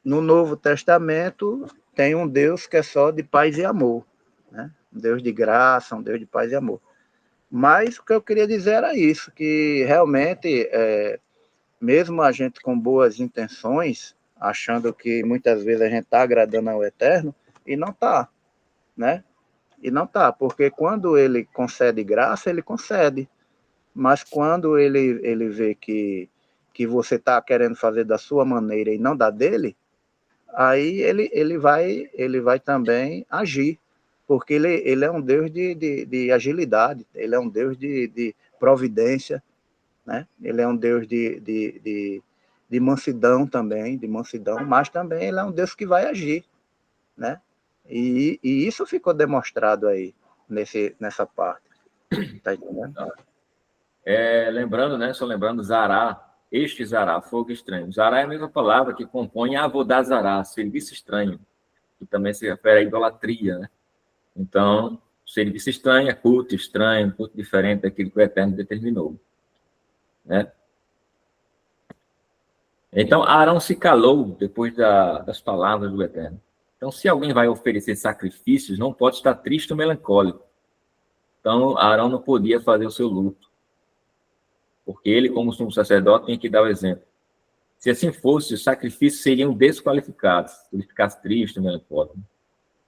no Novo Testamento tem um Deus que é só de paz e amor, né? Um Deus de graça, um Deus de paz e amor. Mas o que eu queria dizer era isso, que realmente, mesmo a gente com boas intenções, achando que muitas vezes a gente está agradando ao Eterno, e não está, né? E não está, porque quando ele concede graça, ele concede. Mas quando ele vê que você está querendo fazer da sua maneira e não da dele, aí ele vai também agir, porque ele é um Deus de agilidade, ele é um Deus de providência, né? Ele é um Deus de mansidão também, mas também ele é um Deus que vai agir, né? E isso ficou demonstrado aí, nessa parte. Tá entendendo? Lembrando, né? Só lembrando, Zará, este Zará, fogo estranho. Zará é a mesma palavra que compõe Avodazará, serviço estranho, que também se refere à idolatria, né? Então, serviço estranho é culto estranho, culto diferente daquilo que o Eterno determinou, né? Então, Arão se calou depois das palavras do Eterno. Então, se alguém vai oferecer sacrifícios, não pode estar triste ou melancólico. Então, Arão não podia fazer o seu luto, porque ele, como sumo sacerdote, tinha que dar o exemplo. Se assim fosse, os sacrifícios seriam desqualificados, se ele ficasse triste ou melancólico.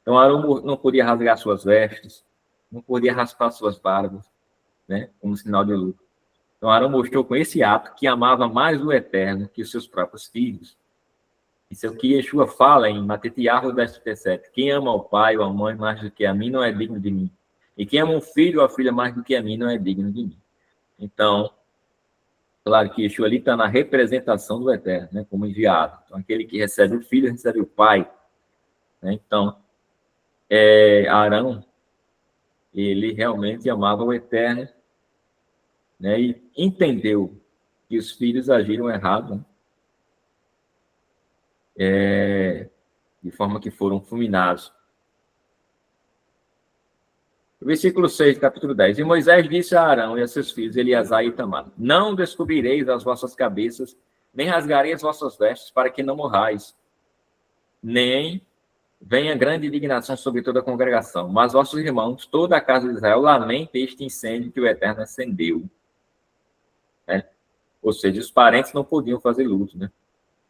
Então, Arão não podia rasgar suas vestes, não podia raspar suas barbas, né, como sinal de luto. Então, Arão mostrou com esse ato que amava mais o Eterno que os seus próprios filhos. Isso é o que Yeshua fala em Matetiahu 10:37. Quem ama o pai ou a mãe mais do que a mim não é digno de mim. E quem ama um filho ou a filha mais do que a mim não é digno de mim. Então, claro que Yeshua ali está na representação do Eterno, né, como enviado. Então, aquele que recebe o filho, recebe o pai. Né? Então, Arão, ele realmente amava o Eterno, né, e entendeu que os filhos agiram errado, né? De forma que foram fulminados. O versículo 6, capítulo 10. E Moisés disse a Arão e a seus filhos, Eleazar e Itamar: Não descobrireis as vossas cabeças, nem rasgarei as vossas vestes, para que não morrais, nem venha grande indignação sobre toda a congregação. Mas vossos irmãos, toda a casa de Israel, lamente este incêndio que o Eterno acendeu. Né? Ou seja, os parentes não podiam fazer luto, né?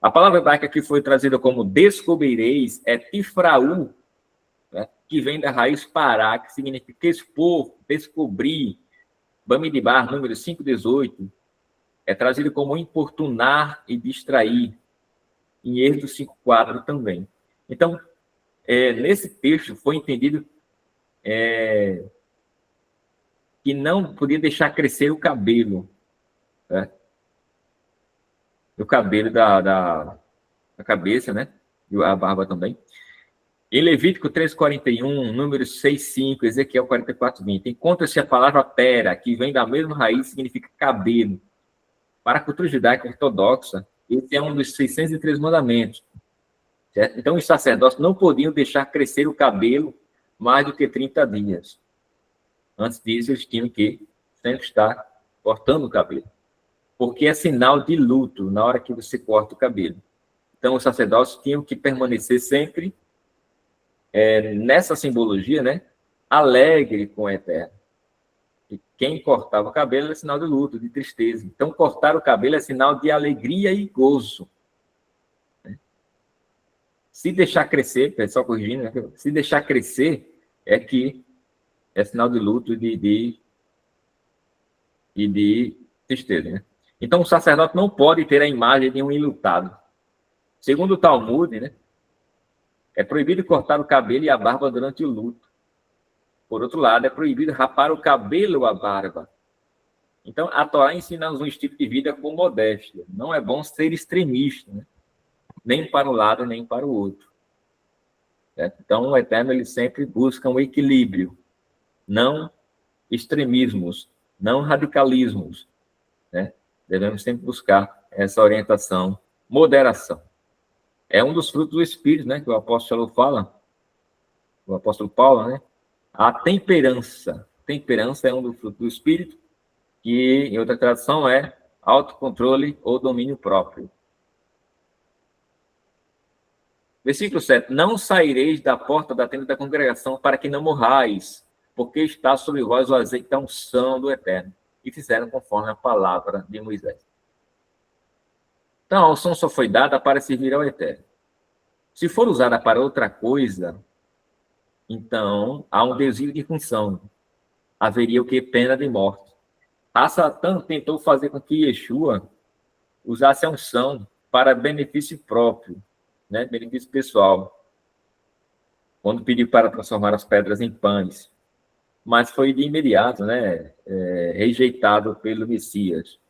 A palavra hebraica que foi trazida como descobrireis é tifraú, né? Que vem da raiz pará, que significa expor, descobrir. Bamidbar, número 5:18, é trazido como importunar e distrair. Em Êxodo 5:4 também. Então, nesse texto foi entendido que não podia deixar crescer o cabelo, né? O cabelo da cabeça, né? E a barba também. Em Levítico 3:41, Números 6:5, Ezequiel 44:20, encontra-se a palavra pera, que vem da mesma raiz, significa cabelo. Para a cultura judaica ortodoxa, esse é um dos 603 mandamentos. Certo? Então, os sacerdotes não podiam deixar crescer o cabelo mais do que 30 dias. Antes disso, eles tinham que sempre estar cortando o cabelo, porque é sinal de luto na hora que você corta o cabelo. Então, os sacerdotes tinham que permanecer sempre nessa simbologia, né, alegre com o Eterno. E quem cortava o cabelo é sinal de luto, de tristeza. Então, cortar o cabelo é sinal de alegria e gozo. Né? Se deixar crescer, pessoal corrigindo, né? Se deixar crescer, é que é sinal de luto e de tristeza. Né? Então, o sacerdote não pode ter a imagem de um enlutado. Segundo o Talmud, né, é proibido cortar o cabelo e a barba durante o luto. Por outro lado, é proibido rapar o cabelo ou a barba. Então, a Torá ensina-nos um estilo de vida com modéstia. Não é bom ser extremista, né? Nem para um lado, nem para o outro. Certo? Então, o Eterno ele sempre busca um equilíbrio, não extremismos, não radicalismos. Né? Devemos sempre buscar essa orientação, moderação. É um dos frutos do Espírito, né? Que o apóstolo fala, o apóstolo Paulo, né? A temperança. Temperança é um dos frutos do Espírito, que, em outra tradução, é autocontrole ou domínio próprio. Versículo 7. Não saireis da porta da tenda da congregação para que não morrais, porque está sobre vós o azeite da unção do Eterno. E fizeram conforme a palavra de Moisés. Então, a unção só foi dada para servir ao Eterno. Se for usada para outra coisa, então há um desvio de função. Haveria o que? Pena de morte. Satã tentou fazer com que Yeshua usasse a unção para benefício próprio, né? Benefício pessoal, quando pediu para transformar as pedras em pães. Mas foi de imediato, né? Rejeitado pelo Messias.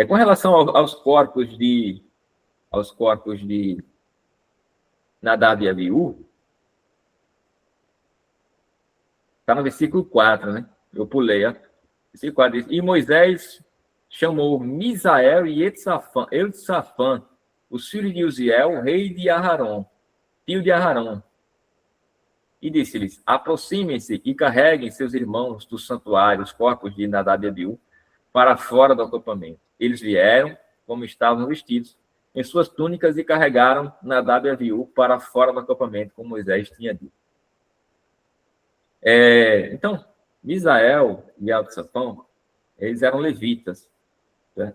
Com relação aos corpos de Nadab e Abiú, está no versículo 4, né? Eu pulei, ó. Versículo 4 diz, e Moisés chamou Misael e Eltsafã, os filhos de Uziel, rei de Aharon, tio de Aharon, e disse-lhes, aproximem-se e carreguem seus irmãos do santuário, os corpos de Nadab e Abiú, para fora do acampamento. Eles vieram, como estavam vestidos, em suas túnicas, e carregaram Nadab e Abiú para fora do acampamento, como Moisés tinha dito. Então, Misael e Eltsafã, eles eram levitas, né,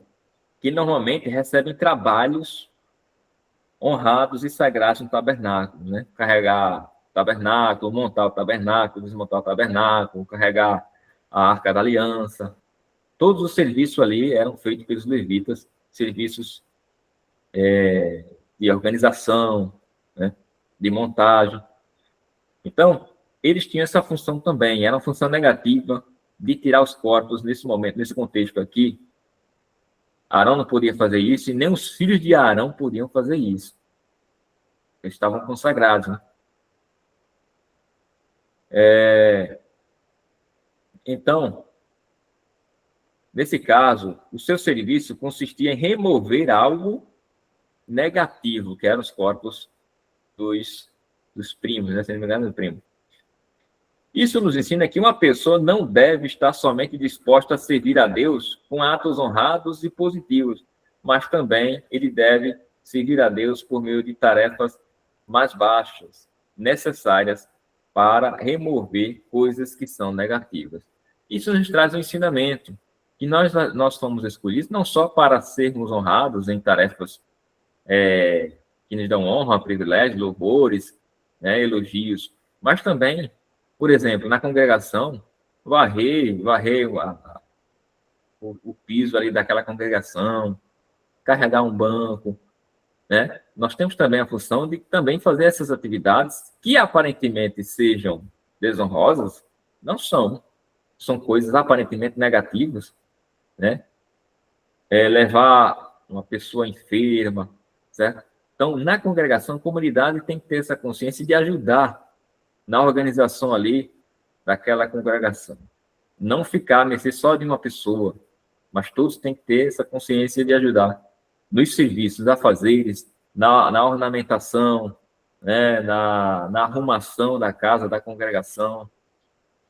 que normalmente recebem trabalhos honrados e sagrados no tabernáculo, né? Carregar o tabernáculo, montar o tabernáculo, desmontar o tabernáculo, carregar a Arca da Aliança. Todos os serviços ali eram feitos pelos levitas, serviços de organização, né? De montagem. Então, eles tinham essa função também, era uma função negativa de tirar os corpos nesse momento, nesse contexto aqui. Arão não podia fazer isso e nem os filhos de Arão podiam fazer isso. Eles estavam consagrados, né? Então, nesse caso, o seu serviço consistia em remover algo negativo, que eram os corpos dos primos, né? Se não me engano, do primo. Isso nos ensina que uma pessoa não deve estar somente disposta a servir a Deus com atos honrados e positivos, mas também ele deve servir a Deus por meio de tarefas mais baixas, necessárias para remover coisas que são negativas. Isso nos traz um ensinamento, que nós fomos escolhidos não só para sermos honrados em tarefas que nos dão honra, privilégios, louvores, né, elogios, mas também, por exemplo, na congregação, varrer o piso ali daquela congregação, carregar um banco, né? Nós temos também a função de também fazer essas atividades que aparentemente sejam desonrosas, não são. São coisas aparentemente negativas, né? Levar uma pessoa enferma, certo? Então, na congregação, a comunidade tem que ter essa consciência de ajudar na organização ali daquela congregação. Não ficar a mercê só de uma pessoa, mas todos têm que ter essa consciência de ajudar nos serviços, afazeres, na ornamentação, né, na arrumação da casa, da congregação,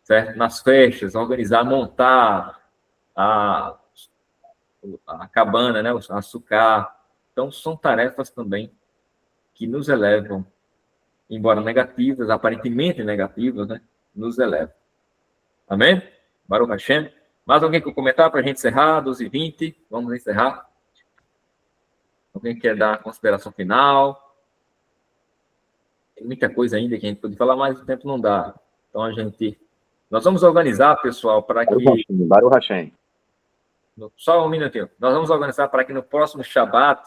certo? Nas festas, organizar, montar a cabana, né, o açucar. Então, são tarefas também que nos elevam, embora negativas, aparentemente negativas, né, nos elevam. Amém? Baruch Hashem. Mais alguém quer comentar para a gente encerrar? 12h20, vamos encerrar. Alguém quer dar a consideração final? Tem muita coisa ainda que a gente pode falar, mas o tempo não dá. Então, nós vamos organizar, pessoal, para que... Baruch Hashem. Só um minutinho. Nós vamos organizar para que no próximo Shabat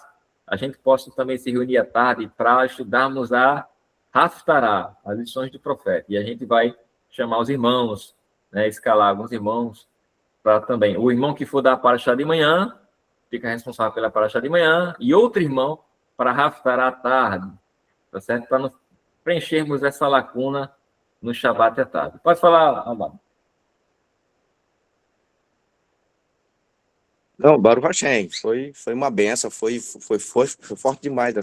a gente possa também se reunir à tarde para estudarmos a Haftarah, as lições do profeta. E a gente vai chamar os irmãos, né, escalar alguns irmãos para também. O irmão que for dar a Parashá de manhã fica responsável pela Parashá de manhã e outro irmão para Haftarah à tarde, tá certo? Para não preenchermos essa lacuna no Shabat à tarde. Pode falar, Amado. Não, Baruch Hashem, foi uma benção, foi forte demais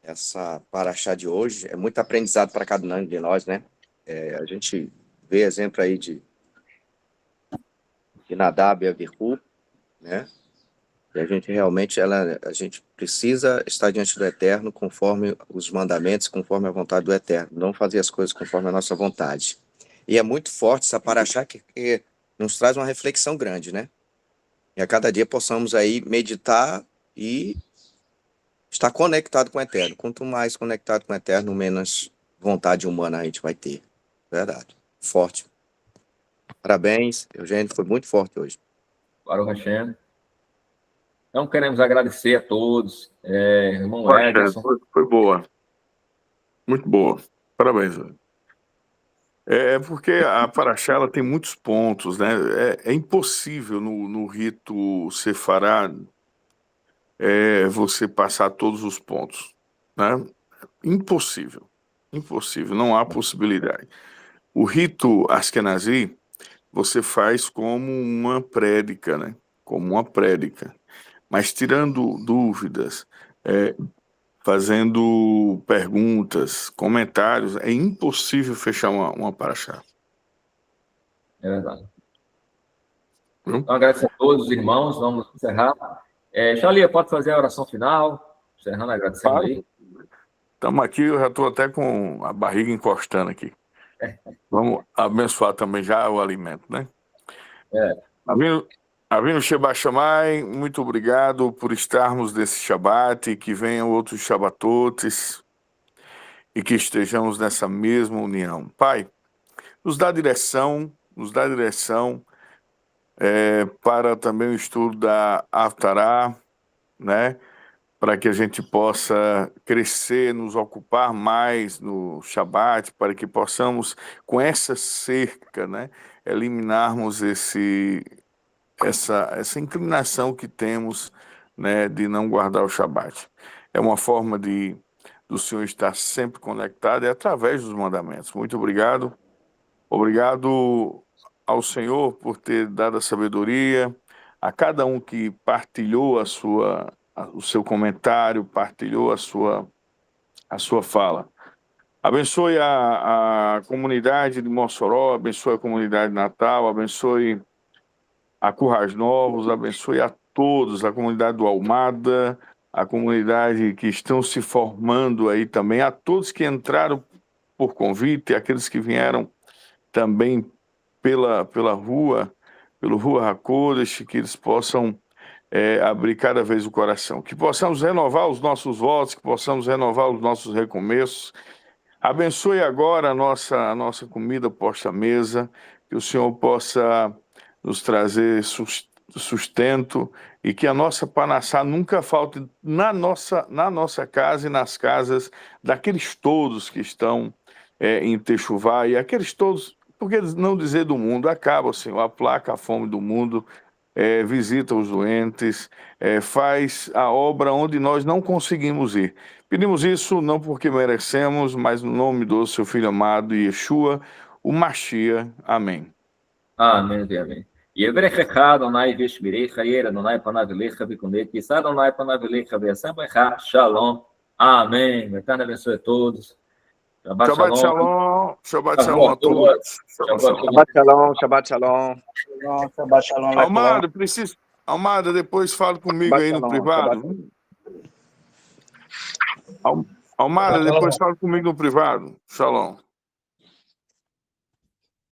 essa paraxá de hoje. É muito aprendizado para cada um de nós, né? A gente vê exemplo aí de Nadab e Abihu, né? E a gente realmente, a gente precisa estar diante do Eterno conforme os mandamentos, conforme a vontade do Eterno, não fazer as coisas conforme a nossa vontade. E é muito forte essa paraxá que nos traz uma reflexão grande, né? E a cada dia possamos aí meditar e estar conectado com o Eterno. Quanto mais conectado com o Eterno, menos vontade humana a gente vai ter. Verdade. Forte. Parabéns, Eugênio, foi muito forte hoje. Baruch Hashem. Então, queremos agradecer a todos. Irmão Ederson. Foi boa. Muito boa. Parabéns. Porque a Paraxá ela tem muitos pontos, né? É impossível no rito sefará você passar todos os pontos, né? Impossível, não há possibilidade. O rito Ashkenazi, você faz como uma prédica, né? Como uma prédica. Mas tirando dúvidas, fazendo perguntas, comentários, é impossível fechar uma paraxá. É verdade. Viu? Então, agradeço a todos os irmãos, vamos encerrar. Xalia, pode fazer a oração final? Encerrando, agradecendo aí. Estamos aqui, eu já estou até com a barriga encostando aqui. Vamos abençoar também já o alimento, né? Avinu Shabbat Shammai, muito obrigado por estarmos nesse Shabat, e que venham outros Shabatotes e que estejamos nessa mesma união. Pai, nos dá direção para também o estudo da Haftarah, né? Para que a gente possa crescer, nos ocupar mais no Shabat, para que possamos, com essa cerca, né, eliminarmos essa inclinação que temos, né, de não guardar o Shabat. É uma forma do Senhor estar sempre conectado, é através dos mandamentos. Muito obrigado. Obrigado ao Senhor por ter dado a sabedoria, a cada um que partilhou o seu comentário, partilhou a sua fala. Abençoe a comunidade de Mossoró, abençoe a comunidade de Natal, abençoe a Currais Novos, abençoe a todos, a comunidade do Almada, a comunidade que estão se formando aí também, a todos que entraram por convite, aqueles que vieram também pelo Rua HaKodesh, que eles possam abrir cada vez o coração, que possamos renovar os nossos votos, que possamos renovar os nossos recomeços. Abençoe agora a nossa comida posta à mesa, que o Senhor possa nos trazer sustento e que a nossa panassá nunca falte na nossa casa e nas casas daqueles todos que estão em Techuvá, e aqueles todos, por que não dizer do mundo, acaba, Senhor, aplaca a fome do mundo, visita os doentes, faz a obra onde nós não conseguimos ir. Pedimos isso não porque merecemos, mas no nome do seu Filho amado, Yeshua, o Mashiach. Amém. Amém, amém. Yevrechecha Adonai veshmirecha, yer Adonai panav elecha v'kunet, yisa Adonai panav elecha v'yasamrecha, shalom. Amém. Eterno abençoe a todos. Shabbat shalom. Shabbat shalom a todos. Shabbat shalom, Shabbat shalom. Shabbat shalom. Almada, depois fala comigo aí no privado. Almada, depois fala comigo no privado. Shalom.